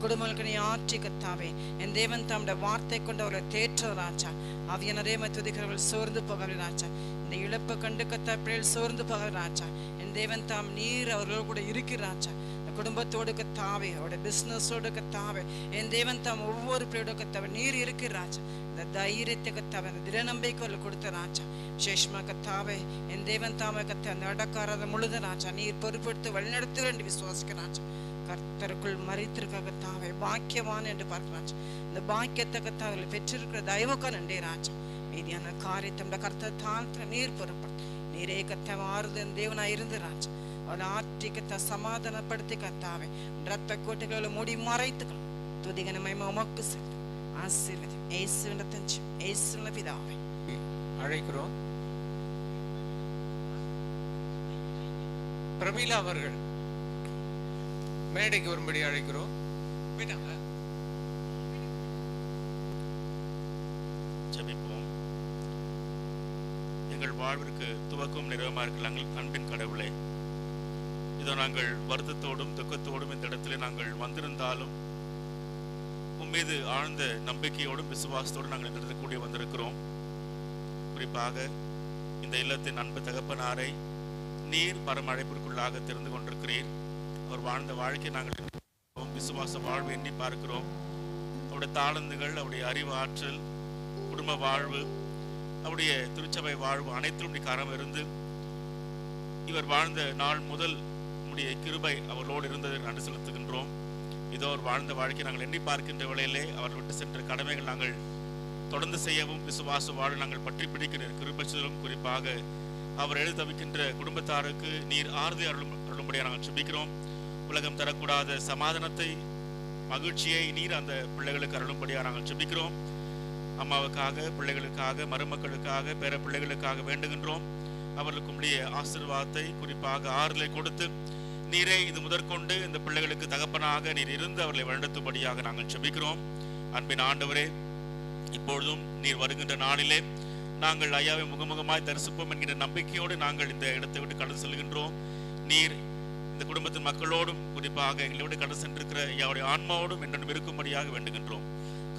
குடும்பங்களுக்கு நீ ஆற்றி கத்தாவே என் தேவன் தாமுடைய வார்த்தை கொண்டு அவர்களை தேற்ற ராஜா. ஆவியானவரே துதிக்கிறவர்கள் சோர்ந்து போக ராஜா. இந்த இழப்பை கண்டு கத்தா பிள்ளைகள் சோர்ந்து போக ராஜா. என் தேவன் தாம் நீர் அவர்களோடு கூட இருக்கிற ராஜா. இந்த குடும்பத்தோடு கத்தாவே அவருடைய பிசினஸோடு கத்தாவே என் தேவன் தாம் ஒவ்வொரு பிள்ளையோட கத்தாவே நீர் இருக்கிற ராஜா. இந்த தைரியத்தை கத்தாவே அந்த திட நம்பிக்கை அவர்கள் கொடுத்த ராஜா. விசேஷமா கத்தாவே என் தேவன் தாம கத்த அந்த அடக்காரத முழுத ராஜா நீர் பொறுப்பெடுத்து வழிநடத்துகிற என்று விசுவாசிக்க ராஜா. கர்த்தருக்குள் மறித்திருக்க கத்தாவே பாக்கியவான் என்று பார்க்கிறான். இந்த பாக்கியத்தை கத்தாவை பெற்றிருக்கிற தயவுக்கா நன்றி ராஜா. மீதியான காரியத்தை கர்த்தர் தாழ்த்த நீர் பொறுப்படுத்த நீரே கத்த ஆறுதல் தேவனாய் இருந்து ராஜா அவளை ஆற்றி கத்த சமாதானப்படுத்தி கத்தாவே ரத்த கோட்டைகளை மூடி மறைத்துக்கலாம். துதிகனமை உமக்கு சென்று ஆசீர்வதி ஏசுவின் பிதாவே அழைக்கிறோம். பிரமிளா அவர்கள் மேடைக்கு வரும்படி அழைக்கிறோம். ஜெபிப்போம். எங்கள் வாழ்விற்கு துவக்கம் நிறைவமா இருக்கலாம் அன்பின் கடவுளே, இதோ நாங்கள் வருத்தத்தோடும் துக்கத்தோடும் இந்த இடத்துல நாங்கள் வந்திருந்தாலும் உம்மீது ஆழ்ந்த நம்பிக்கையோடும் விசுவாசத்தோடும் நாங்கள் இந்த இடத்துல கூடி வந்திருக்கிறோம். குறிப்பாக இந்த இல்லத்தின் அன்பு தகப்பனாரை நீர் பரம அழைப்பிற்குள்ளாக தெரிந்து கொண்டிருக்கிறீர். அவர் வாழ்ந்த வாழ்க்கை நாங்கள் விசுவாச வாழ்வு எண்ணி பார்க்கிறோம். அவருடைய தாளந்துகள், அவருடைய அறிவு ஆற்றல், குடும்ப வாழ்வு, அவருடைய திருச்சபை வாழ்வு அனைத்திலும் காரணம் இருந்து இவர் வாழ்ந்த நாள் முதல் நம்முடைய கிருபை அவர்களோடு இருந்ததை நன்றி செலுத்துகின்றோம். இதோ அவர் வாழ்ந்த வாழ்க்கை நாங்கள் எண்ணி பார்க்கின்ற வேளையிலே அவர் விட்டு சென்ற கடமைகள் நாங்கள் தொடர்ந்து செய்யவும் விசுவாச வாழ்வு நாங்கள் பற்றி பிடிக்கிற கிருபையிலும் குறிப்பாக அவர் எழுதி தவிக்கின்ற குடும்பத்தாருக்கு நீர் ஆறுதல் அருளும்படியாக நாங்கள் ஜெபிக்கிறோம். உலகம் தரக்கூடாத சமாதானத்தை, மகிழ்ச்சியை நீர் அந்த பிள்ளைகளுக்கு அருளும்படியாக நாங்கள் ஜெபிக்கிறோம். அம்மாவுக்காக, பிள்ளைகளுக்காக, மருமக்களுக்காக, பேர பிள்ளைகளுக்காக வேண்டுகின்றோம். அவர்களுக்கு உடைய ஆசீர்வாதத்தை, குறிப்பாக ஆறுதலை கொடுத்து நீரே இது முதற்கொண்டு இந்த பிள்ளைகளுக்கு தகப்பனாக நீர் இருந்து அவர்களை வழிநடத்தும்படியாக நாங்கள் ஜெபிக்கிறோம். அன்பின் ஆண்டவரே, இப்பொழுதும் நீர் வருகின்ற நாளிலே நாங்கள் ஐயாவை முகமுகமாய் தரிசிப்போம் என்கிற நம்பிக்கையோடு நாங்கள் இந்த இடத்தை விட்டு கடந்து செல்கின்றோம். நீர் இந்த குடும்பத்தின் மக்களோடும், குறிப்பாக எங்களோடு கடந்து சென்றிருக்கிற ஐயாவுடைய ஆன்மாவோடும் என்றும் இருக்கும்படியாக வேண்டுகின்றோம்.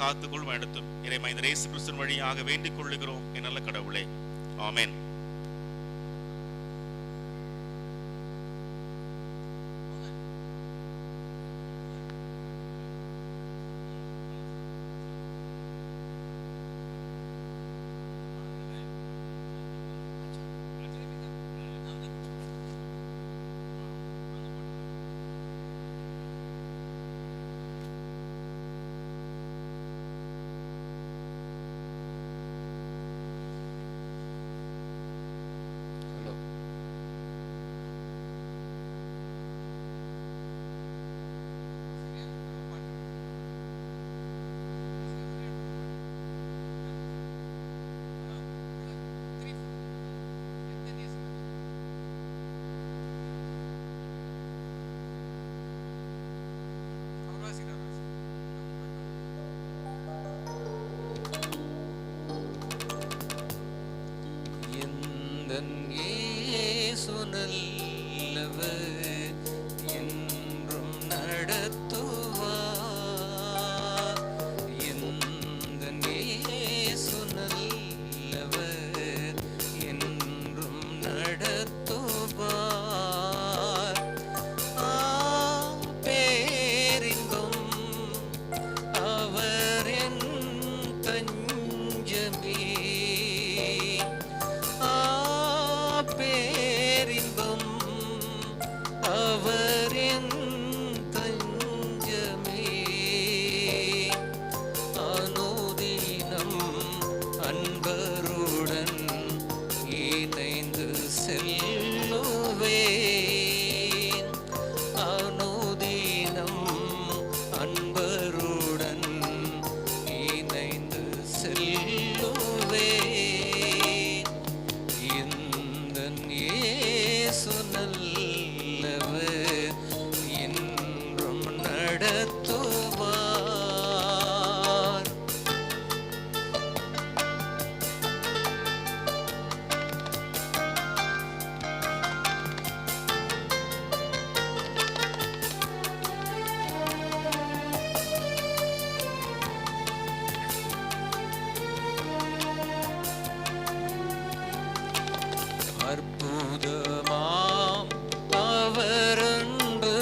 காத்துக்கொள் வழிநடத்தும் இறைமை இந்த இயேசு கிறிஸ்துவின் வழியாக வேண்டிக் கொள்ளுகிறோம் என் நல்ல கடவுளே. ஆமென். எந்தன் இயேசு நல்லவர், என்றும் நடத்துவார். எந்தன் இயேசு நல்லவர், என்றும் நடத்துவார். பேரின்பம் அவர் என் தஞ்சமே. பேரின்பம் அவர் என் தஞ்சமே. அனுதினம் அன்பருடன் இணைந்து செல்லுவேன். அனுதினம் அன்பருடன் இணைந்து செல்லுவேன். இயேசு நல்லவர், என்றும் நடத்துவார். அற்புதமாம் அவர் அன்பு,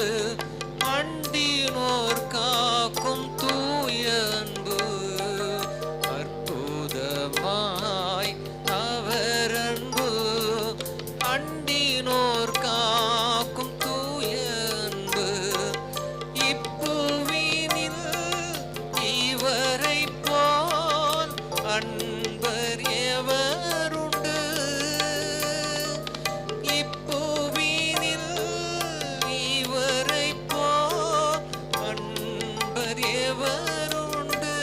அண்டினோர் காக்கும் தூய அன்பு. அற்புதமாய் அவர் அன்பு, அண்டினோர் காக்கும் தூய அன்பு. இப்புவினில் இவரை போல் அன்பர் எவருண்டு? இப்புவினில் இவரை போல் அன்பர் எவருண்டு?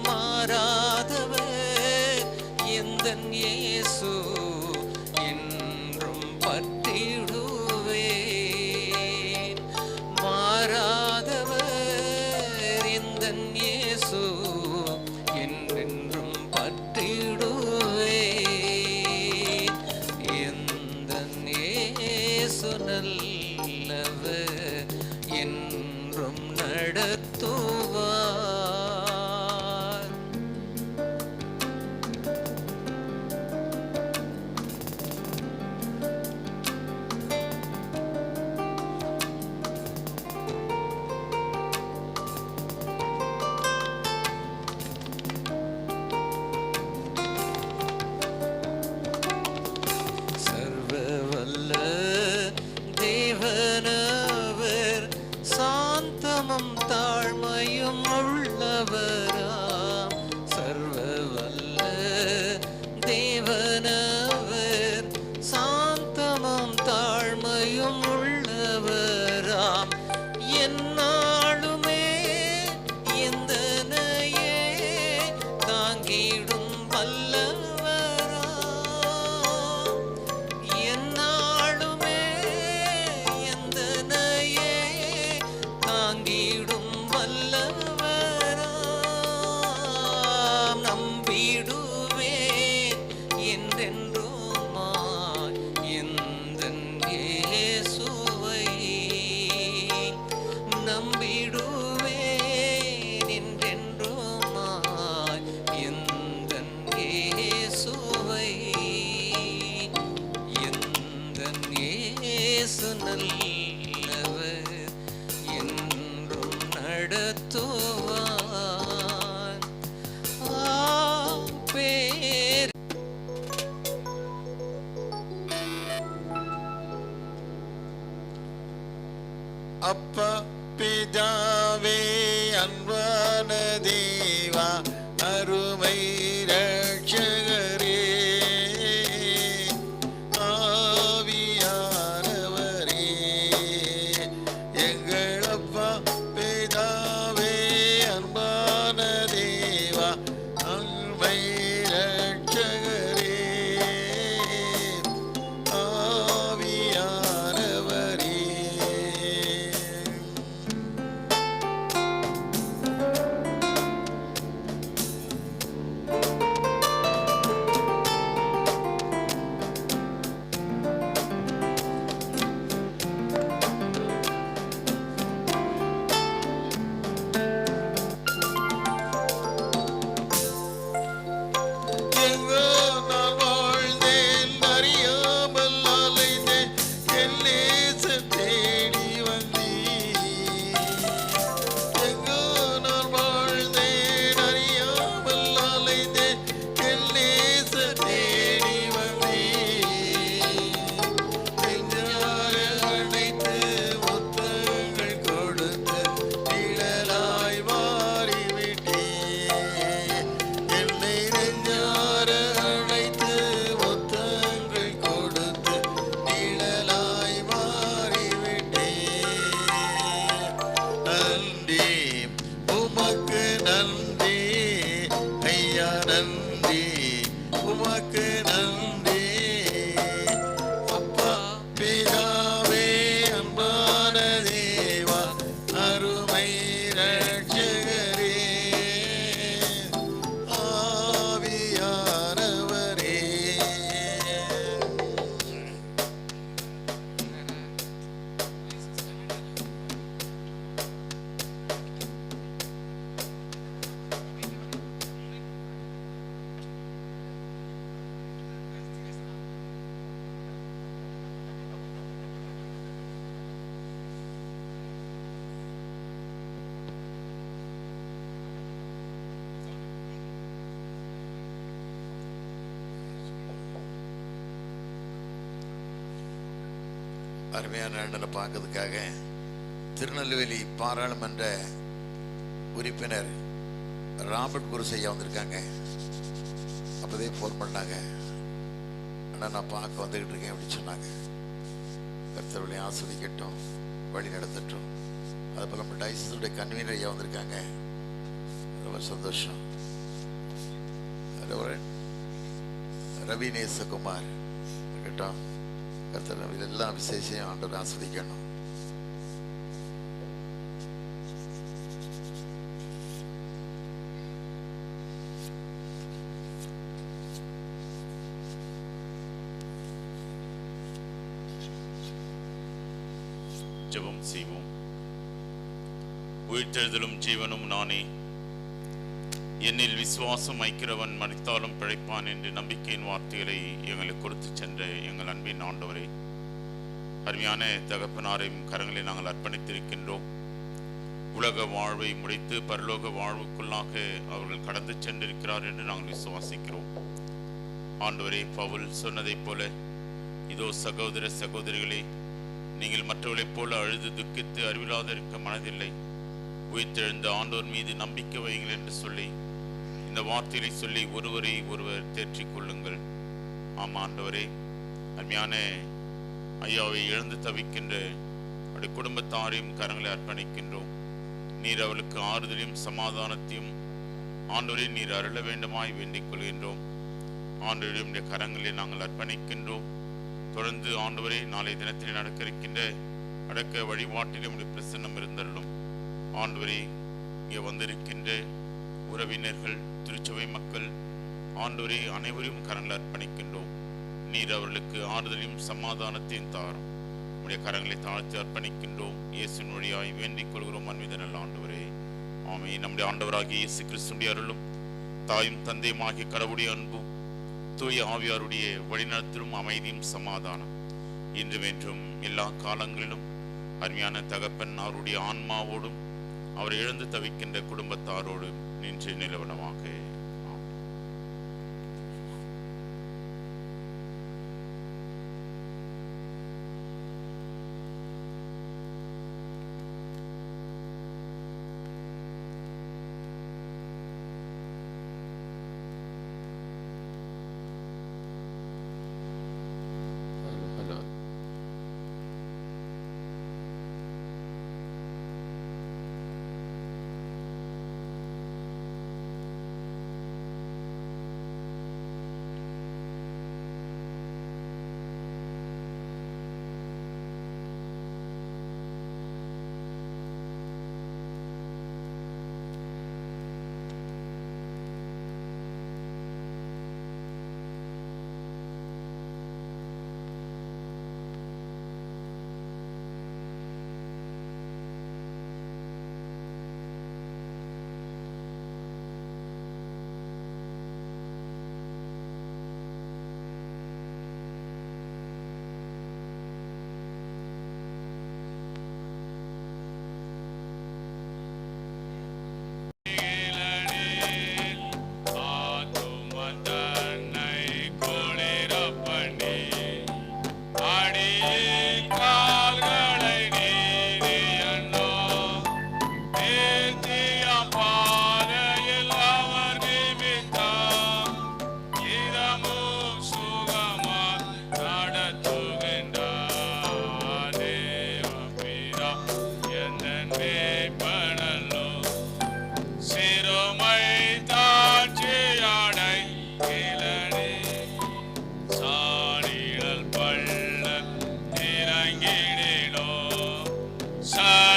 மாறாதவர் எந்தன் இயேசு, என்றும் பற்றிடுவேன். மாறாதவர் எந்தன் இயேசு, என்றென்றும் பற்றிடுவேன். எந்தன் இயேசு நல்லவர், என்றும் நடத்துவார். சர்வவல்ல தேவனவர், சாந்தமும் தாழ்மையும் உள்ளவராம். சர்வவல்ல தேவனவர், அப்பா பிதாவே அன்பான தேவா அருமை ரட்சகரே ஆவியானவரே எங்கள் அப்பா பிதாவே அன்பான தேவா அருமை ரட்சகரே ஆவியானவரே எங்கோ நான் வாழ்ந்தேன் அறியாமல் அலைந்தேன் என் நேசம் தேடி வந்தீர் எங்கோ நான் வாழ்ந்தேன் அறியாமல் அலைந்தேன் என் நேசம் தேடி வந்தீர் நெஞ்சார அணைத்து முத்தங்கள் கொடுத்து நிழலாய் மாறிவிட்டீர் என்னை நெஞ்சார அணைத்து முத்தங்கள் கொடுத்து நிழலாய் மாறிவிட்டீர் நன்றி உமக்கு நன்றி ஐயா நன்றி உமக்கு நன்றி அப்பா பிதாவே அன்பான தேவா அருமை ரட்சகரே ஆவியானவரே அருமையான அண்ணனை பார்க்கறதுக்காக திருநெல்வேலி பாராளுமன்ற உறுப்பினர் ராபர்ட் குருசையா வந்திருக்காங்க. அப்போதே ஃபோன் பண்ணாங்க, அண்ணா நான் பார்க்க வந்துக்கிட்டு இருக்கேன் அப்படின்னு சொன்னாங்க. கர்த்தருடைய ஆஸ்வதிக்கட்டும், வழி நடத்தட்டும். அதுபோல் நம்ம டைசஸுடைய கன்வீனர் ஐயா வந்திருக்காங்க, ரொம்ப சந்தோஷம். ரவி நேசகுமார் இருக்கட்டும். கர்த்தர் எல்லா விசேஷையும் ஆண்டவர் ஆஸ்வதிக்கணும். ஜெபம் செய்வோம். உயிர்த்தெழுதலும் ஜீவனும் நானே, என்னில் விசுவாசம் வைக்கிறவன் மரித்தாலும் பிழைப்பான் என்று நம்பிக்கையின் வார்த்தைகளை எங்களுக்கு கொடுத்து சென்ற எங்கள் அன்பின் ஆண்டவரே, அருமையான தகப்பனாரையும் கரங்களை நாங்கள் அர்ப்பணித்திருக்கின்றோம். உலக வாழ்வை முடித்து பரலோக வாழ்வுக்குள்ளாக அவர்கள் கடந்து சென்றிருக்கிறார் என்று நாங்கள் விசுவாசிக்கிறோம். ஆண்டவரே, பவுல் சொன்னதைப் போல, இதோ சகோதர சகோதரிகளே, நீங்கள் மற்றவர்களைப் போல அழுது துக்கித்து அறிவில்லாத இருக்க மனதில்லை, உயிர்த்தெழுந்த ஆண்டோர் மீது நம்பிக்கை வையுங்கள் என்று சொல்லி இந்த வார்த்தைகளை சொல்லி ஒருவரை ஒருவர் தேற்றிக் கொள்ளுங்கள். ஆமா ஆண்டவரே, அருமையான ஐயாவை இழந்து தவிக்கின்ற அவருடைய குடும்பத்தாரையும் கரங்களை அர்ப்பணிக்கின்றோம். நீர் அவளுக்கு ஆறுதலையும் சமாதானத்தையும் ஆண்டவரே நீர் அருள வேண்டுமாய் வேண்டிக் கொள்கின்றோம். ஆண்டவருடைய கரங்களை நாங்கள் அர்ப்பணிக்கின்றோம். தொடர்ந்து ஆண்டவரே, நாளை தினத்தில் நடக்க இருக்கின்ற அடக்க வழிபாட்டிலும் பிரசன்னம் இருந்தருளும். ஆண்டவரே, இங்கே வந்திருக்கின்ற உறவினர்கள், திருச்சபை மக்கள், ஆண்டவரே அனைவரையும் கரங்களை அர்ப்பணிக்கின்றோம். நீர் அவர்களுக்கு ஆறுதலையும் சமாதானத்தையும் தாரும். உடைய கரங்களை தாழ்த்தி அர்ப்பணிக்கின்றோம். இயேசுவின் வழியாய் வேண்டிக் கொள்கிறோம் அன்பித நல்ல ஆண்டவரே, ஆமென். நம்முடைய ஆண்டவராகிய இயேசு கிறிஸ்துவின் அருளும் தாயும் தந்தையுமாகிய கடவுளுடைய அன்பும் தூய ஆவியாருடைய வழிநடத்தலும் அமைதியும் சமாதானம் இன்றும் என்றும் எல்லா காலங்களிலும் அருமையான தகப்பன் அவருடைய ஆன்மாவோடும் அவர் இழந்து தவிக்கின்ற குடும்பத்தாரோடும் நின்று நிலவனமாக.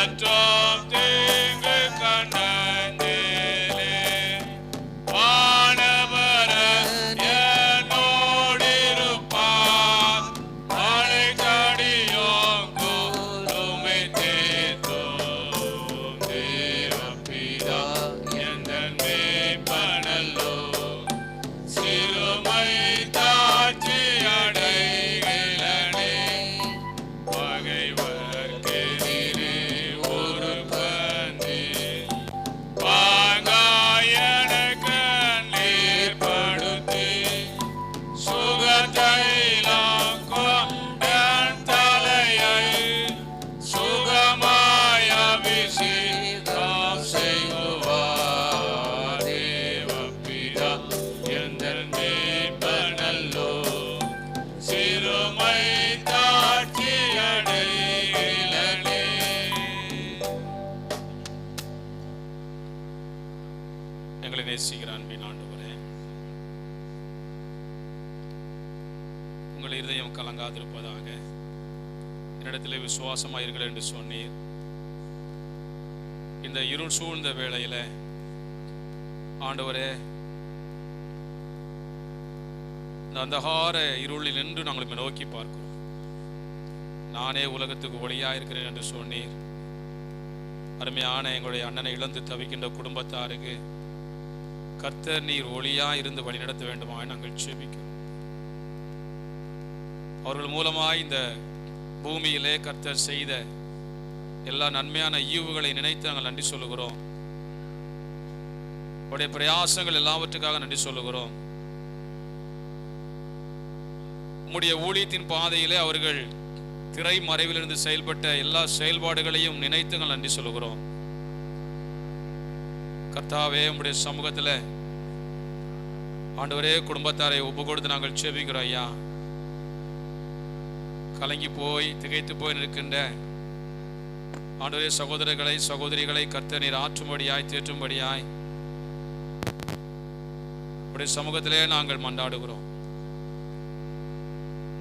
மற்றும் தீங்கு கண்டதிலே வானவரன் என்னோடிருப்பார். மழை கடியோம் கூர்மை தேத்தும் தேவப்பிதா எந்தன் மேய்ப்பனல்லோ. சிறுமை தாட்சி அடைகிலனே பகைவர்க்கெதிரே ஒரு பந்தி பாங்காயனுக்கு நேர்படுத்தி சுகதைலாம் கொண்டன் தலையை சுகமாய் அபிஷேகம் செய்வார். தேவப்பிதா எந்தன் மேய்ப்பனல்லோ. சிறுமை தாட்சி அடைகிலனே. எங்களை நேசிக்கிற அன்பின் ஆண்டவரே, உங்கள் இருதயம் கலங்காதிருப்பதாக என்னிடத்திலே விசுவாசமாயிருங்கள் என்று சொன்னீர். இந்த இருள் சூழ்ந்த வேளையில ஆண்டவரே, இந்த அந்தகார இருளில் நின்று நாங்கள் உம்மை நோக்கி பார்க்கிறோம். நானே உலகத்துக்கு ஒளியா இருக்கிறேன் என்று சொன்னீர். அருமையான எங்களுடைய அண்ணனை இழந்து தவிக்கின்ற குடும்பத்தாருக்கு கர்த்தர் நீர் ஒளியா இருந்து வழிநடத்த வேண்டுமாய் நாங்கள் ஜெபிக்கிறோம். அவர்கள் மூலமாய் இந்த பூமியிலே கர்த்தர் செய்த எல்லா நன்மையான ஈவுகளை நினைத்து நாங்கள் நன்றி சொல்லுகிறோம். அவருடைய பிரயாசங்கள் எல்லாவற்றுக்காக நன்றி சொல்லுகிறோம். உம்முடைய ஊழியத்தின் பாதையிலே அவர்கள் திரை மறைவிலிருந்து செயல்பட்ட எல்லா செயல்பாடுகளையும் நினைத்து நாங்கள் நன்றி சொல்லுகிறோம். கர்த்தாவே, உம்முடைய சமூகத்தில் ஆண்டவரே குடும்பத்தாரை ஒப்பு கொடுத்து நாங்கள் ஜெபிக்கிறோம். ஐயா, கலங்கி போய் திகைத்து போய் நிற்கின்ற ஆண்டவரே சகோதரர்களை சகோதரிகளை கர்த்தர் நீர் ஆற்றும்படியாய் தேற்றும்படியாய் உடைய சமூகத்திலே நாங்கள் மன்றாடுகிறோம்.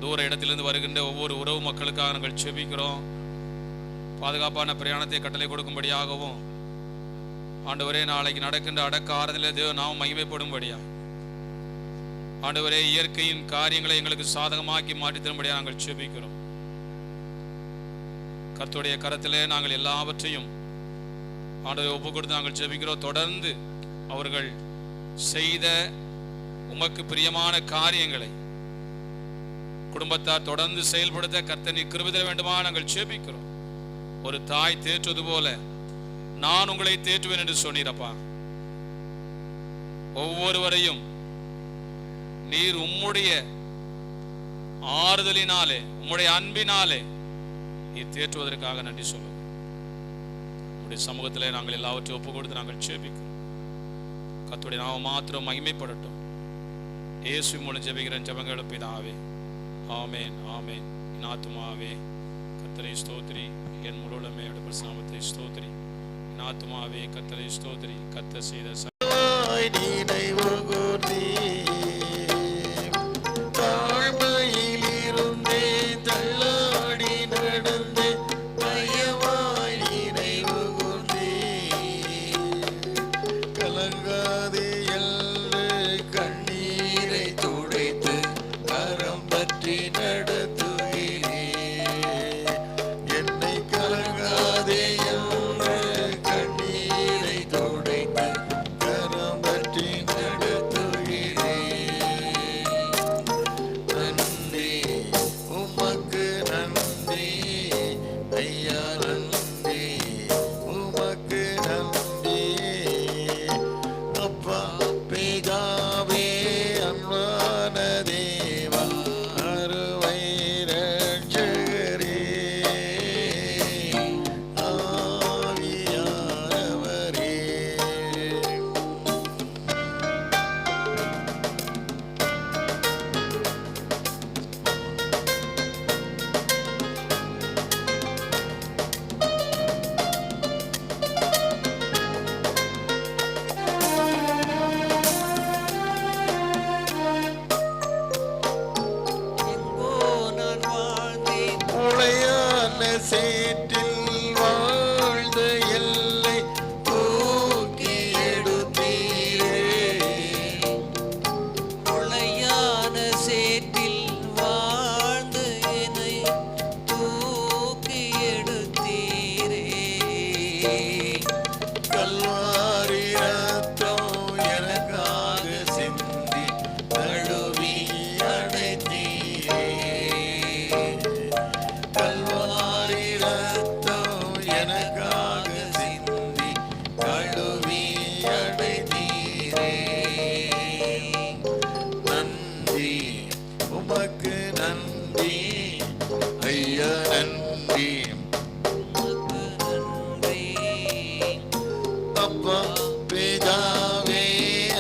தூர இடத்திலிருந்து வருகின்ற ஒவ்வொரு உறவு மக்களுக்காக நாங்கள் ஜெபிக்கிறோம். பாதுகாப்பான பிரயாணத்தை கட்டளை கொடுக்கும்படியாகவும் ஆண்டவரே நாளைக்கு நடக்கின்ற அடக்க ஆராதனையிலே தேவ நாமம் மகிமைப்படும்படியா ஆண்டவரே இயற்கையின் காரியங்களை எங்களுக்கு சாதகமாக்கி மாற்றி தரும்படியாக நாங்கள் ஜெபிக்கிறோம். கர்த்தருடைய கரத்திலே நாங்கள் எல்லாவற்றையும் ஆண்டவரை ஒப்பு கொடுத்து நாங்கள் ஜெபிக்கிறோம். தொடர்ந்து அவர்கள் செய்த உமக்கு பிரியமான காரியங்களை குடும்பத்தார் தொடர்ந்து செயல்படுத்த கர்த்தர் நீர் கிருபை தர வேண்டுமா நாங்கள் ஜெபிக்கிறோம். ஒரு தாய் தேற்றுவது போல நான் உங்களை தேற்றுவேன் என்று சொன்னீரப்பா. ஒவ்வொருவரையும் நீர் உம்முடைய ஆறுதலினாலே உம்முடைய அன்பினாலே நீர் தேற்றுவதற்காக நன்றி சொல்லுவோம். உம்முடைய சமூகத்திலே நாங்கள் எல்லாவற்றையும் ஒப்பு கொடுத்து நாங்கள் ஜெபிக்கிறோம். கர்த்தருடைய நாமம் மாத்திரம் மகிமைப்படட்டும். இயேசு மூலம் ஜெபிக்கிற ஜெபங்கள் பிதாவே, ஆமென் ஆமென். என் ஆத்துமாவே கர்த்தரை ஸ்தோத்திரி, என் முழுமே பிரசாமத்தை ஸ்தோத்திரி. என் ஆத்துமாவே கர்த்தரை ஸ்தோத்திரி. கர்த்தர் செய்த கண்ணீரை துடைத்து கரம் பற்றி நடத்துகிறேன். கல்வாரி ரத்தம் எனக்காக சிந்தி கழுவி அடைத்தீரே. கல்வாரி ரத்தம் எனக்காக சிந்தி கழுவி அடைத்தீரே. நன்றி உமக்கு நன்றி ஐயா, நன்றி அப்பா பிதாவே,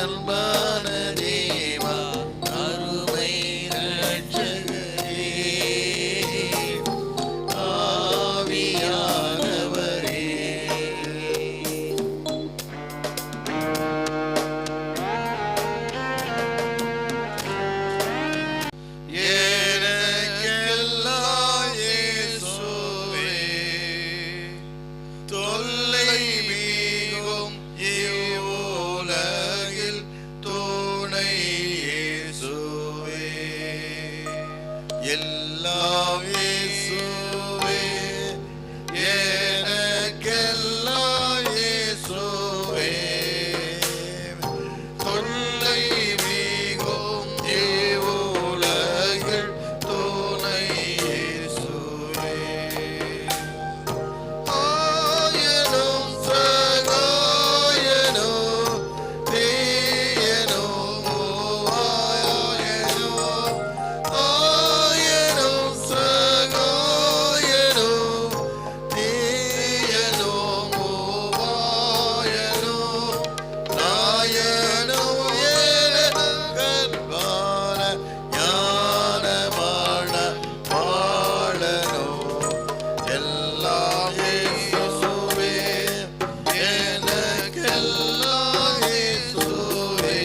அன்பான தேவா, அருமை ரட்சகரே, ஆவியானவரே. எனக்கெல்லாம் இயேசுவே, தொல்லை மிகும் இவ்வுலகில் துணை இயேசுவே. எல்லாம் இயேசுவே, எனக்கெல்லாம் இயேசுவே, தொல்லை மிகும் இவ்வுலகில் துணை இயேசுவே. ஆயனும் சகாயனும் தேயனும் ஆயனும், ஆயனும் சகாயனும் தேயனும் ஆயனும், நாயனும் எனக்கன்பான ஞானமான பாடனும், எல்லாம் இயேசுவே, எனக்கெல்லாம் இயேசுவே,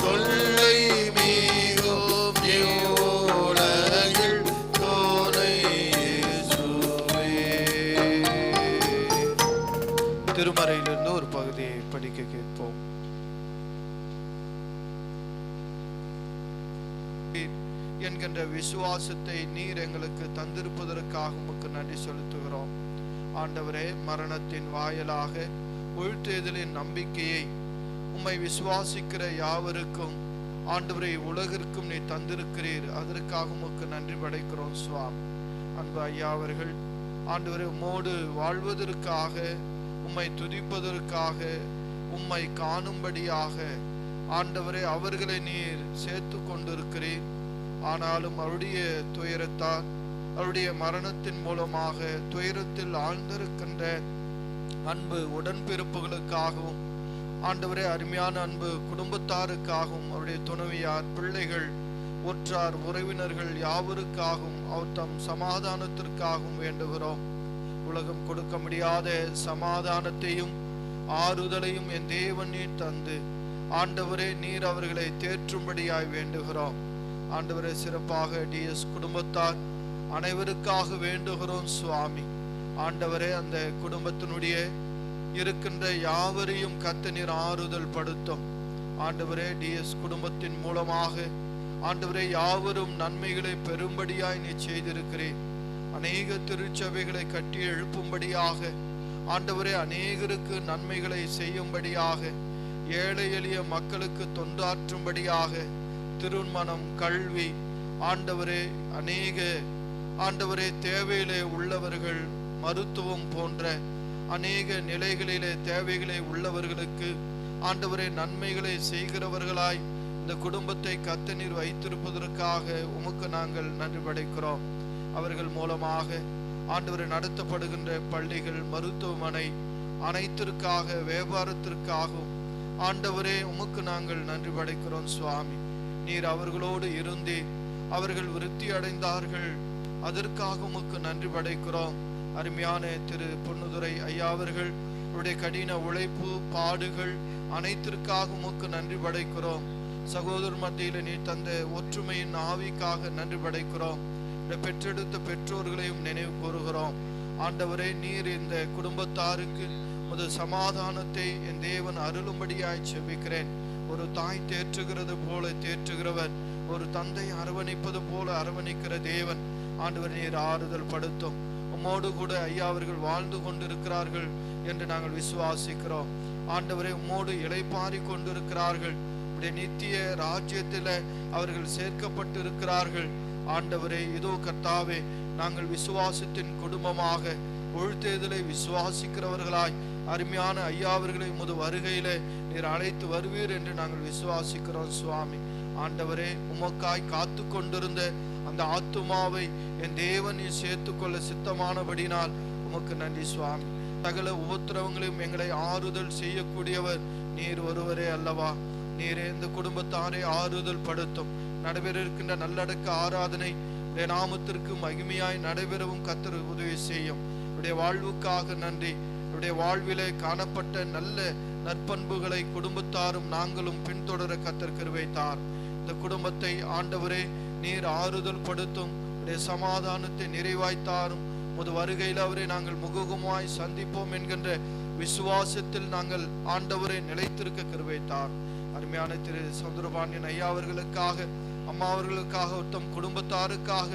தொல்லை மிகும் இவ்வுலகில் துணை இயேசுவே. திருமறையிலிருந்து ஒரு பகுதியை படிக்க கேட்போம். என்கின்ற விசுவாசத்தை நீர் எங்களுக்கு தந்திருப்பதற்காக உமக்கு நன்றி செலுத்துகிறோம். ஆண்டவரே, மரணத்தின் வாயிலாக உயிர்த்தெழுதலின் நம்பிக்கையை உம்மை விசுவாசிக்கிற யாவருக்கும் ஆண்டவரை உலகிற்கும் நீ தந்திருக்கிறீர். அதற்காக உமக்கு நன்றி படைக்கிறோம் சுவாமி. அன்பு ஐயா அவர்கள் ஆண்டவரை உம்மோடு வாழ்வதற்காக, உம்மை துதிப்பதற்காக, உம்மை காணும்படியாக ஆண்டவரே அவர்களை நீர் சேர்த்து கொண்டிருக்கிறீர். ஆனாலும் அவருடைய துயரத்தால், அவருடைய மரணத்தின் மூலமாக துயரத்தில் ஆழ்ந்திருக்கின்ற அன்பு உடன்பிறப்புகளுக்காகவும், ஆண்டவரே அருமையான அன்பு குடும்பத்தாருக்காகவும், அவருடைய துணைவியார், பிள்ளைகள், உற்றார் உறவினர்கள் யாவருக்காகவும், அவர் தம் சமாதானத்திற்காகவும் வேண்டுகிறோம். உலகம் கொடுக்க முடியாத சமாதானத்தையும் ஆறுதலையும் என் தேவன் நீர் தந்து ஆண்டவரே நீர் அவர்களை தேற்றும்படியாய் வேண்டுகிறோம். ஆண்டவரே, சிறப்பாக டிஎஸ் குடும்பத்தார் அனைவருக்காக வேண்டுகிறோம் சுவாமி. ஆண்டவரே, அந்த குடும்பத்தினுடைய இருக்கின்ற யாவரையும் கர்த்தர் நீர் ஆறுதல் படுத்தும். ஆண்டவரே, டிஎஸ் குடும்பத்தின் மூலமாக ஆண்டவரே யாவரும் நன்மைகளை பெறும்படியாய் நீ செய்திருக்கிறேன். அநேக திருச்சபைகளை கட்டி எழுப்பும்படியாக, ஆண்டவரே அநேகருக்கு நன்மைகளை செய்யும்படியாக, ஏழை எளிய மக்களுக்கு தொண்டாற்றும்படியாக, திருமணம், கல்வி, ஆண்டவரே அநேக ஆண்டவரே தேவையிலே உள்ளவர்கள், மருத்துவம் போன்ற அநேக நிலைகளிலே தேவைகளை உள்ளவர்களுக்கு ஆண்டவரே நன்மைகளை செய்கிறவர்களாய் இந்த குடும்பத்தை கர்த்தர் நீர் வைத்திருப்பதற்காக உமக்கு நாங்கள் நன்றி படைக்கிறோம். அவர்கள் மூலமாக ஆண்டவரை நடத்தப்படுகின்ற பள்ளிகள், மருத்துவமனை அனைத்திற்காக, வியாபாரத்திற்காகவும் ஆண்டவரே உமக்கு நாங்கள் நன்றி படைக்கிறோம் சுவாமி. நீர் அவர்களோடு இருந்தே அவர்கள் விருத்தி அடைந்தார்கள், அதற்காக உமக்கு நன்றி படைக்கிறோம். அருமையான திரு பொன்னுதுரை ஐயா அவர்கள் அவருடைய கடின உழைப்பு, பாடுகள் அனைத்திற்காக உமக்கு நன்றி படைக்கிறோம். சகோதரர் மத்தியில் நீ தந்த ஒற்றுமையின் ஆவிக்காக நன்றி படைக்கிறோம். பெற்றெடுத்த பெற்றோர்களையும் நினைவு கூறுகிறோம். ஆண்டவரே, நீர் இந்த குடும்பத்தாருக்கு முதல் சமாதானத்தை என் தேவன் அருளும்படியாய் செபிக்கிறேன். ஒரு தாய் தேற்றுகிறது போல தேற்றுகிறவர், ஒரு தந்தை அரவணைப்பது போல அரவணைக்கிற தேவன். ஆண்டவர் நீர் ஆறுதல் படுத்தும். உம்மோடு கூட ஐயா அவர்கள் வாழ்ந்து கொண்டிருக்கிறார்கள் என்று நாங்கள் விசுவாசிக்கிறோம். ஆண்டவரே, உம்மோடு இளைப்பாரி கொண்டிருக்கிறார்கள். உடைய நித்திய ராஜ்யத்தில் அவர்கள் சேர்க்கப்பட்டு இருக்கிறார்கள். ஆண்டவரே, இதோ கர்த்தாவே, நாங்கள் விசுவாசத்தின் குடும்பமாக உழ்த்தேதலை விசுவாசிக்கிறவர்களாய் அருமையான ஐயா அவர்களை உமது வருகையிலே நீர் அழைத்து வருவீர் என்று நாங்கள் விசுவாசிக்கிறோம் சுவாமி. ஆண்டவரே, உமக்காய் காத்து கொண்டிருந்த அந்த ஆத்துமாவை என் தேவன் நீ சேர்த்துக்கொள்ள சித்தமானபடினால் உமக்கு நன்றி சுவாமி. சகல உபத்திரவங்களையும் எங்களை ஆறுதல் செய்யக்கூடியவர் நீர் ஒருவரே அல்லவா? நீரே இந்த குடும்பத்தாரை ஆறுதல் படுத்தும். நடைபெற இருக்கின்ற நல்லடக்க ஆராதனை உடைய நாமத்திற்கு மகிமையாய் நடைபெறவும் கர்த்தர் உதவி செய்யும். உடைய வாழ்வுக்காக நன்றி. உடைய வாழ்விலே காணப்பட்ட நல்ல நற்பண்புகளை குடும்பத்தாரும் நாங்களும் பின்தொடர கர்த்தர் கிருபை தார். இந்த குடும்பத்தை ஆண்டவரே நீர் ஆறுதல் படுத்தும். உடைய சமாதானத்தை நிறைவாய்த்தாரும். முது வருகையில் அவரை நாங்கள் முகமுகமாய் சந்திப்போம் என்கின்ற விசுவாசத்தில் நாங்கள் ஆண்டவரை நிலைத்திருக்க கிருபை தார். அருமையான திரு சௌந்தரபாண்டியன் ஐயா அவர்களுக்காக, அம்மா அவர்களுக்காக, தம் குடும்பத்தாருக்காக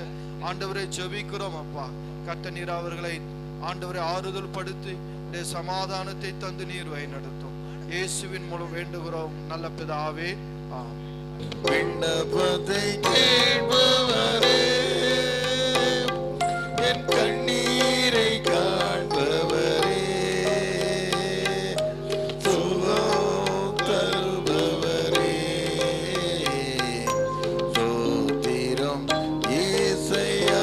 ஆண்டவரை ஜெபிக்கிறோம். அப்பா, கர்த்தர் நீர் அவர்களை ஆண்டவரை ஆறுதல் படுத்தி உடைய சமாதானத்தை தந்து நீர் வழிநடத்தும். இயேசுவின் மூலம் வேண்டுகிறோம் நல்ல பிதாவே, ஆமென். விண்ணப்பத்தை கேட்பவரே, என் கண்ணீரை காண்பவரே, சுகம் தருபவரே, ஸ்தோத்திரம் இயேசையா.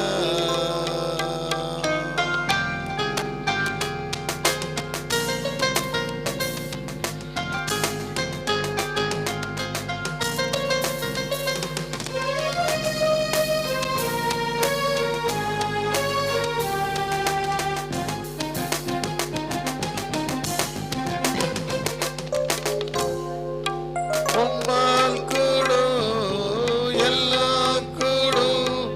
உம்மால் கூடும் எல்லாம் கூடும்,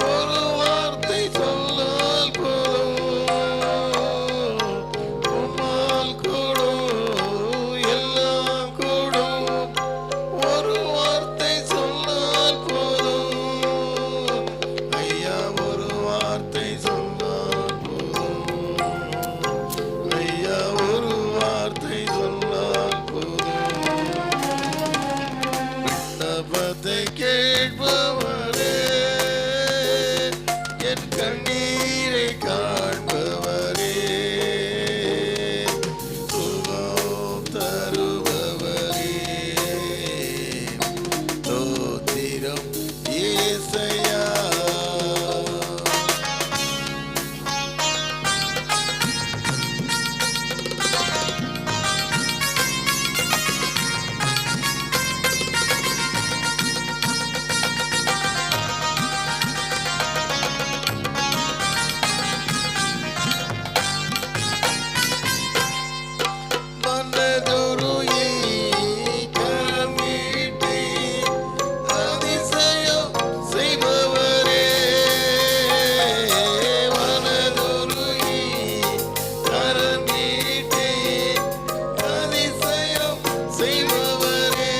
ஒரு வார்த்தை சொன்னால் போதும். உம்மால் கூடும் எல்லாம் கூடும், ஒரு வார்த்தை சொன்னால் போதும். ஐயா, ஒரு வார்த்தை சொன்னால் போதும். ஐயா, ஒரு வார்த்தை சொன்னால் போதும். விண்ணப்பத்தை கேட்பவரே, என் கண்ணீரை காண்பவரே, சுகம் தருபவரே, ஸ்தோத்திரம் இயேசையா. மனதுருகி கரமீட்டி அதிசயம் செய்பவரே, மனதுருகி கரமீட்டி அதிசயம் செய்பவரே,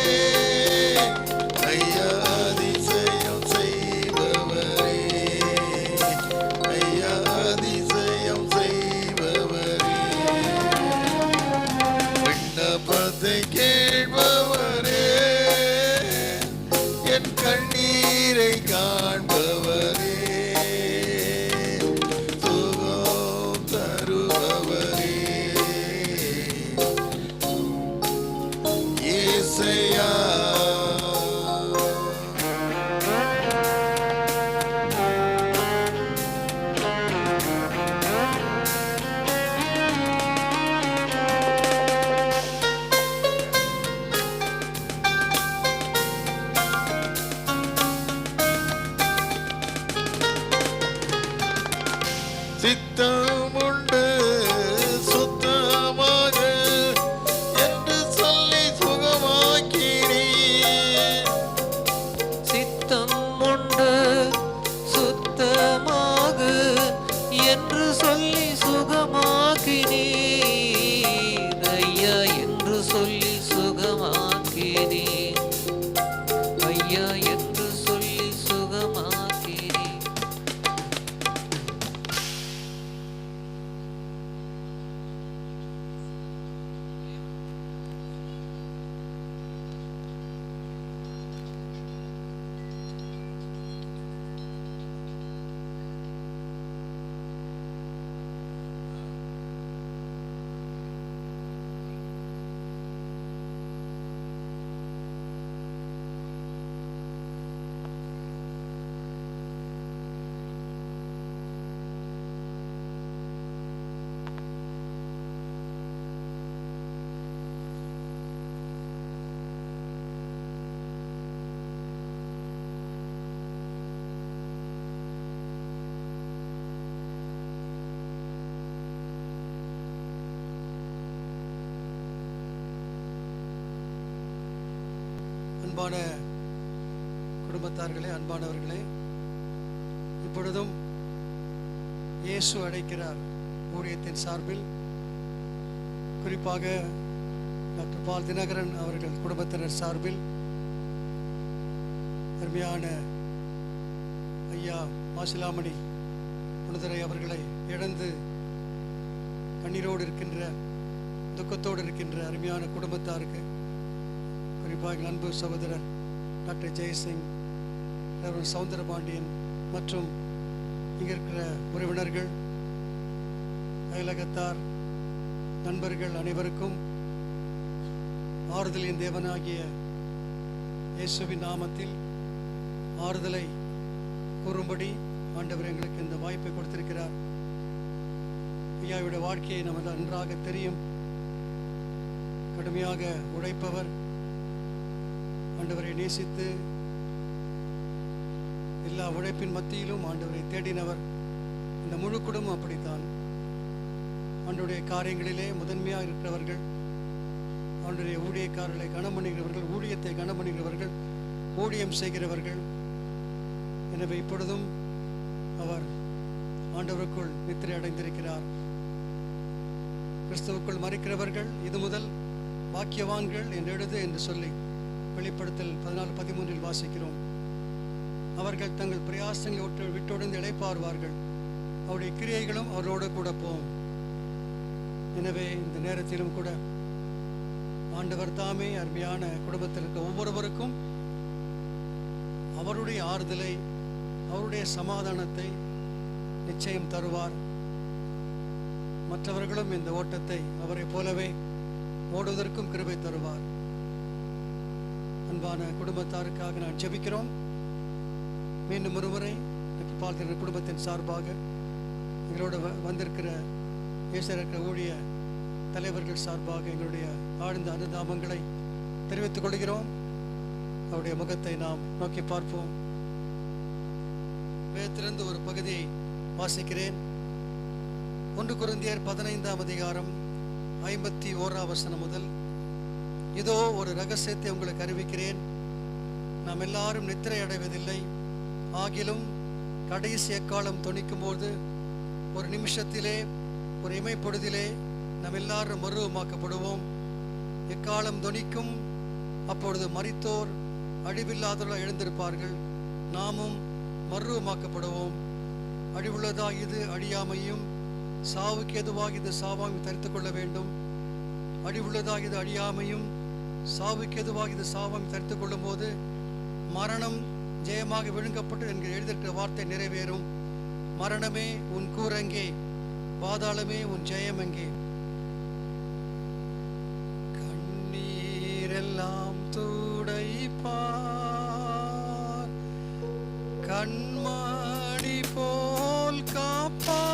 ஐயா அதிசயம் செய்பவரே, ஐயா அதிசயம் செய்பவரே. விண்ணப்பத்தை கேட்பவரே, என் கண்ணீரை காண்பவரே, சுகம் தருபவரே, இயேசையா. சித்தம் உண்டு சுத்தமாக என்று சொல்லி சுகமாக்கினீர். சித்தம் உண்டு சுத்தமாக என்று சொல்லி சுகமாக்கினீர். ஐயா என்று சொல்லி சுகமாக்கினீர். ஐயா என்று சொல்லி சுகமாக்கினீர். அன்பான குடும்பத்தார்களே, அன்பானவர்களே, இப்பொழுதும் இயேசு அழைக்கிறார் ஊழியத்தின் சார்பில் குறிப்பாக டாக்டர் பால் தினகரன் அவர்கள் குடும்பத்தினர் சார்பில் அருமையான ஐயா மாசிலாமணி புனிதரை அவர்களை இழந்து கண்ணீரோடு இருக்கின்ற, துக்கத்தோடு இருக்கின்ற அருமையான குடும்பத்தாருக்கு, குறிப்பாக அன்பு சகோதரர் டாக்டர் ஜெயசிங், ரெவரண்ட் சவுந்தரபாண்டியன் மற்றும் இங்கே இருக்கிற உறவினர்கள், அயலகத்தார், நண்பர்கள் அனைவருக்கும் ஆறுதலின் தேவனாகிய இயேசுவின் நாமத்தில் ஆறுதலை கூறும்படி ஆண்டவர் எங்களுக்கு இந்த வாய்ப்பை கொடுத்திருக்கிறார். ஐயாவுடைய வாழ்க்கையை நமக்கு நன்றாக தெரியும். கடுமையாக உழைப்பவர், ஆண்டவரை நேசித்து எல்லா உழைப்பின் மத்தியிலும் ஆண்டவரை தேடினவர். இந்த முழு குடும்பம் அப்படித்தான். ஆண்டவருடைய காரியங்களிலே முதன்மையாக இருக்கிறவர்கள், ஆண்டவருடைய ஊழியக்காரர்களை கனமணிகிறவர்கள், ஊழியத்தை கனமணிகிறவர்கள், ஊழியம் செய்கிறவர்கள். எனவே இப்பொழுதும் அவர் ஆண்டவருக்குள் நித்திரை அடைந்திருக்கிறார். கிறிஸ்துவுக்குள் மறிக்கிறவர்கள் இது முதல் பாக்கியவான்கள் என்று எழுது என்று சொல்லி வெளிப்படுத்தல் 14:13 வாசிக்கிறோம். அவர்கள் தங்கள் பிரயாசங்களை விட்டொழிந்து இளைப்பாறுவார்கள், அவருடைய கிரியைகளும் அவரோடு கூட போகும். எனவே இந்த நேரத்திலும் கூட ஆண்டவர் தாமே அருமையான குடும்பத்தில் இருக்க ஒவ்வொருவருக்கும் அவருடைய ஆறுதலை, அவருடைய சமாதானத்தை நிச்சயம் தருவார். மற்றவர்களும் இந்த ஓட்டத்தை அவரை போலவே ஓடுவதற்கும் கிருபை தருவார். அன்பான குடும்பத்தாருக்காக நான் ஜெபிக்கிறோம். மீண்டும் ஒருமுறை பால்திற குடும்பத்தின் சார்பாக எங்களோட வந்திருக்கிற இருக்கிற ஊழிய தலைவர்கள் சார்பாக எங்களுடைய ஆழ்ந்த அனுதாபங்களை தெரிவித்துக் கொள்கிறோம். அவருடைய முகத்தை நாம் நோக்கி பார்ப்போம். வேதத்திலிருந்து ஒரு பகுதியை வாசிக்கிறேன். 1 கொரிந்தியர் 15ஆம் அதிகாரம் 51ஆம் வசனம் முதல். இதோ ஒரு ரகசியத்தை உங்களுக்கு அறிவிக்கிறேன். நாம் எல்லாரும் நித்திரை அடைவதில்லை, ஆகிலும் கடைசி எக்காலம் தொனிக்கும் போது ஒரு நிமிஷத்திலே, ஒரு இமைப்பொழுதிலே நாம் எல்லாரும் மறுரூபமாக்கப்படுவோம். எக்காலம் தொனிக்கும், அப்பொழுது மரித்தோர் அழிவில்லாதவர்கள் எழுந்திருப்பார்கள், நாமும் மறுரூபமாக்கப்படுவோம். அழிவுள்ளதாக இது அழியாமையும், சாவுக்கு எதுவாக இது சாவாமையும் தரித்து கொள்ள வேண்டும். அழிவுள்ளதாக இது அழியாமையும், சாவுக்கு எதுவாக இது சாவாமையும் தரித்து கொள்ளும் போது மரணம் ஜெயமாக விழுங்கப்பட்டு என்கிற எழுதியிருக்கிற வார்த்தை நிறைவேறும். மரணமே உன் கூரெங்கே, பாதாளமே உன் ஜெயம் எங்கே? கண்ணீரெல்லாம் துடைப்பார், கண்மணி போல் காப்பார்.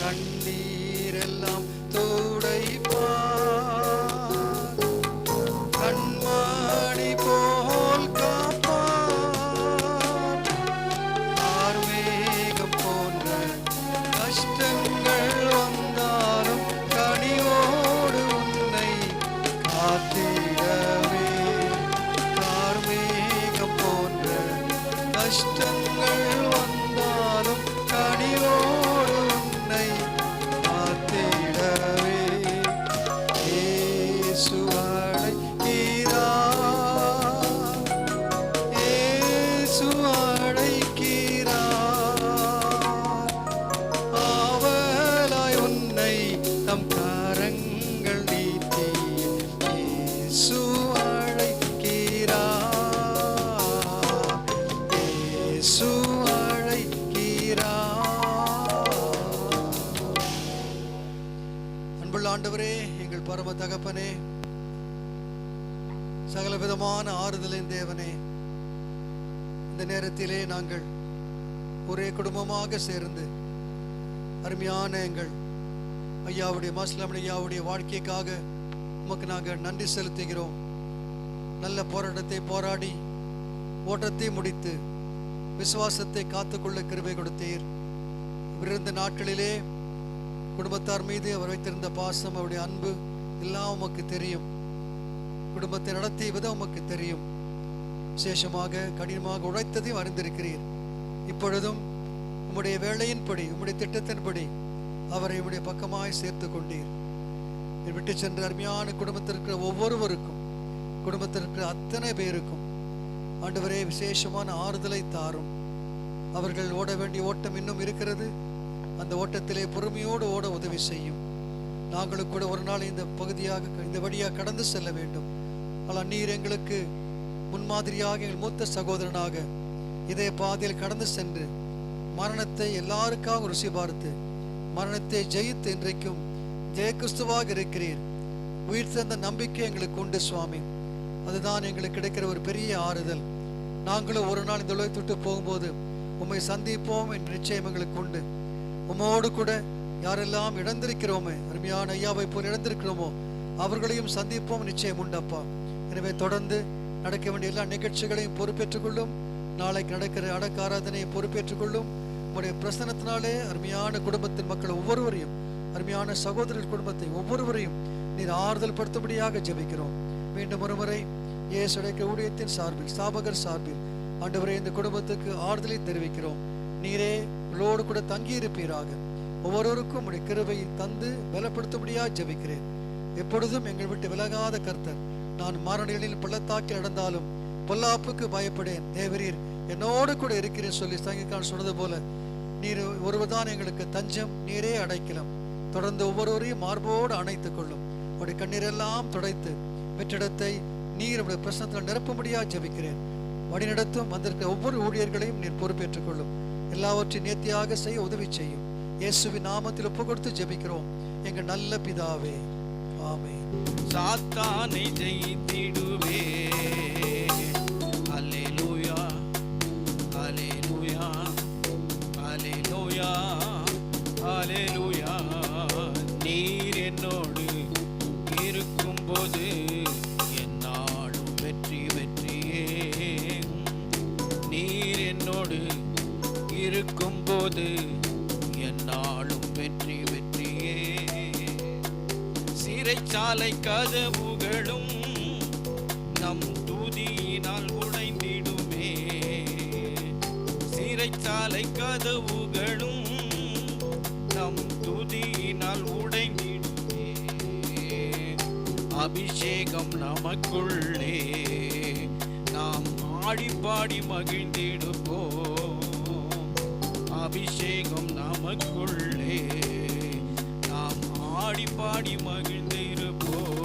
கண்ணீரெல்லாம் துடைப்பார், கண்மணி போல் காப்பார். ஆர்மேகம் போன்ற கஷ்டங்கள் வந்தாலும் கனிவோடு உன்னை காத்திடவே. கார்மேகம் போன்ற கஷ்டங்கள் வந்தாலும் கனிவோடு உன்னை காத்திடவே. இயேசு அழைக்கிறார், இயேசு அழைக்கிறார். ஆவலாய் உன்னை தம் கரங்கள் நீட்டி இயேசு அழைக்கிறார், இயேசு அழைக்கிறார். அன்புள்ள ஆண்டவரே, எங்கள் பரம தகப்பனே, சகல விதமான ஆறுதலின் தேவனே, இந்த நேரத்திலே நாங்கள் ஒரே குடும்பமாக சேர்ந்து அருமையான எங்கள் ஐயாவுடைய மாஸ்லாமணி ஐயாவுடைய வாழ்க்கைக்காக உமக்கு நாங்கள் நன்றி செலுத்துகிறோம். நல்ல போராட்டத்தை போராடி ஓட்டத்தை முடித்து விசுவாசத்தை காத்துக்கொள்ள கிருபை கொடுத்தீர். விருந்த நாட்களிலே குடும்பத்தார் மீது அவர் வைத்திருந்த பாசம், அவருடைய அன்பு எல்லாம் உமக்கு தெரியும். குடும்பத்தை நடத்திய விதம் உமக்கு தெரியும். விசேஷமாக கடினமாக உழைத்ததையும் அறிந்திருக்கிறீர். இப்பொழுதும் உம்முடைய வேலையின்படி, உம்முடைய திட்டத்தின்படி அவரை உம்முடைய பக்கமாய் சேர்த்து கொண்டீர். விட்டு சென்ற அருமையான குடும்பத்திற்கு ஒவ்வொருவருக்கும், குடும்பத்திற்கு அத்தனை பேருக்கும் ஆண்டவரே விசேஷமான ஆறுதலை தாரும். அவர்கள் ஓட வேண்டிய ஓட்டம் இன்னும் இருக்கிறது. அந்த ஓட்டத்திலே பொறுமையோடு ஓட உதவி செய்யும். நாங்களும் கூட ஒரு நாள் இந்த பகுதியாக, இந்த வழியாக கடந்து செல்ல வேண்டும். ஆனால் நீர் எங்களுக்கு முன்மாதிரியாக, எங்கள் மூத்த சகோதரனாக இதே பாதையில் கடந்து சென்று மரணத்தை எல்லாருக்காக ருசி பார்த்து மரணத்தை ஜெயித்து இன்றைக்கும் ஜெய கிறிஸ்துவாக இருக்கிறீர். உயிர் தந்த நம்பிக்கை எங்களுக்கு உண்டு சுவாமி. அதுதான் எங்களுக்கு கிடைக்கிற ஒரு பெரிய ஆறுதல். நாங்களும் ஒரு நாள் இந்த உலகத்தை விட்டு போகும்போது உம்மை சந்திப்போம் என்ற நிச்சயம் எங்களுக்கு உண்டு. உம்மோடு கூட யாரெல்லாம் இழந்திருக்கிறோமே, அருமையான ஐயாவை போல் இழந்திருக்கிறோமோ அவர்களையும் சந்திப்போம் நிச்சயம் உண்டப்பா. எனவே தொடர்ந்து நடக்க வேண்டிய எல்லா நிகழ்ச்சிகளையும் பொறுப்பேற்றுக் கொள்ளும். நாளைக்கு நடக்கிற அடக்க ஆராதனையை பொறுப்பேற்றுக் கொள்ளும். உங்களுடைய பிரசனத்தினாலே அருமையான குடும்பத்தின் மக்கள் ஒவ்வொருவரையும், அருமையான சகோதரர் குடும்பத்தை ஒவ்வொருவரையும் நீர் ஆறுதல் படுத்தும்படியாக ஜெபிக்கிறோம். மீண்டும் ஒருமுறை இயேசுடைய ஊழியத்தின் சார்பில், ஸ்தாபகர் சார்பில் ஆண்டவரே இந்த குடும்பத்துக்கு ஆறுதலை தெரிவிக்கிறோம். நீரே உங்களோடு கூட தங்கி இருப்பீராக. ஒவ்வொருவருக்கும் உடைய கிருபை தந்து பலப்படுத்தும்படியாக ஜெபிக்கிறேன். எப்பொழுதும் எங்கள் விட்டு விலகாத கர்த்தர், நான் மரணங்களில் பள்ளத்தாக்கில் நடந்தாலும் பொல்லாப்புக்கு பயப்படேன், தேவரீர் என்னோடு கூட இருக்கிறேன் சொல்லி சங்கீதக்காரன் சொன்னது போல நீர் ஒருவர்தான் எங்களுக்கு தஞ்சம், நீரே அடைக்கலாம். தொடர்ந்து ஒவ்வொருவரையும் மார்போடு அணைத்துக் கொள்ளும். உடைய கண்ணீரெல்லாம் துடைத்து வெற்றிடத்தை நீர் உடைய பிரசனத்தில் நிரப்பும்படியாக ஜெபிக்கிறேன். வழிநடத்தும் வந்திருக்கிற ஒவ்வொரு ஊழியர்களையும் நீர் பொறுப்பேற்றுக் கொள்ளும். எல்லாவற்றையும் நேர்த்தியாக செய்ய உதவி செய்யும். இயேசுவின் நாமத்தில் ஒப்பு கொடுத்து ஜெபிக்கிறோம் எங்கள் நல்ல பிதாவே, ஆமென். சாத்தானை ஜெயித்திடுவே, அல்லேலூயா அல்லேலூயா அல்லேலூயா அல்லேலூயா. நீர் என்னோடு இருக்கும்போது என்னாலும் வெற்றி வெற்றியே. நீர் என்னோடு இருக்கும்போது என்னாலும் வெற்றி வெற்றியே. சிறைச்சாலை கதவுகளும் நம் துதியினால் உடைந்திடுமே. சிறைச்சாலை கதவுகளும் நம் துதியினால் உடைந்திடுமே. அபிஷேகம் நமக்குள்ளே, நாம் ஆடி பாடி மகிழ்ந்திடுவோம். அபிஷேகம் நமக்குள்ளே, நாம் ஆடி பாடி மகிழ்ந்திருப்போம்.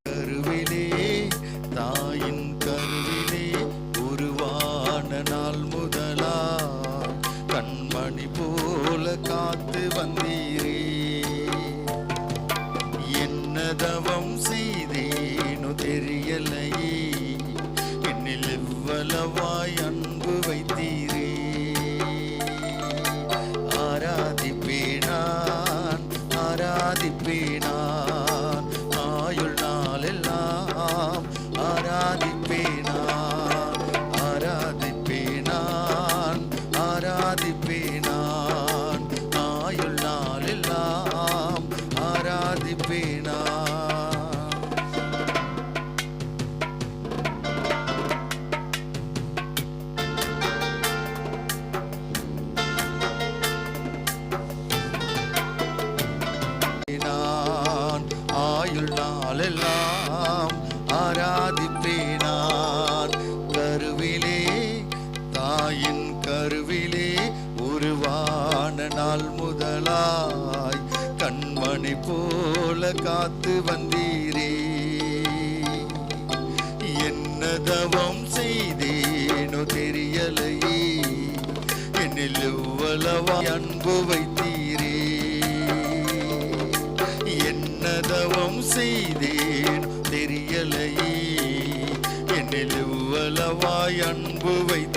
கருவிலே, தாயின் கருவிலே உருவான நாள் முதலா கண்மணி போல காத்து வந்தீரே. என்னதவம் செய்தேனோ தெரியலையே, என்னில் எவ்வளவாய் அன்பு வைத்தீரே. ஆராதிப்பேனான் ஆராதிப்பேனான் ஆயுள் நாளெல்லாம். ஆராதிப்பேனான் ஆராதிப்பேனான் ஆராதிப்பேனான் ஆயுள் நாளெல்லாம். ஆராதிப்பேனான். ஆயுள் நாளெல்லாம் ஆராதிப்பேனான். கருவிலே, தாயின் கருவிலே உருவான நாள் முதலாய் கண்மணி போல காத்து வந்தீரே. என்னதவம் செய்தேனோ தெரியலையே, என்னில் எவ்வளவாய் அன்பு வைத்தீரே. என்னதவம் செய்தேன் தெரியலையே, என்னில் எவ்வளவாய் அன்பு வைத்தீரே.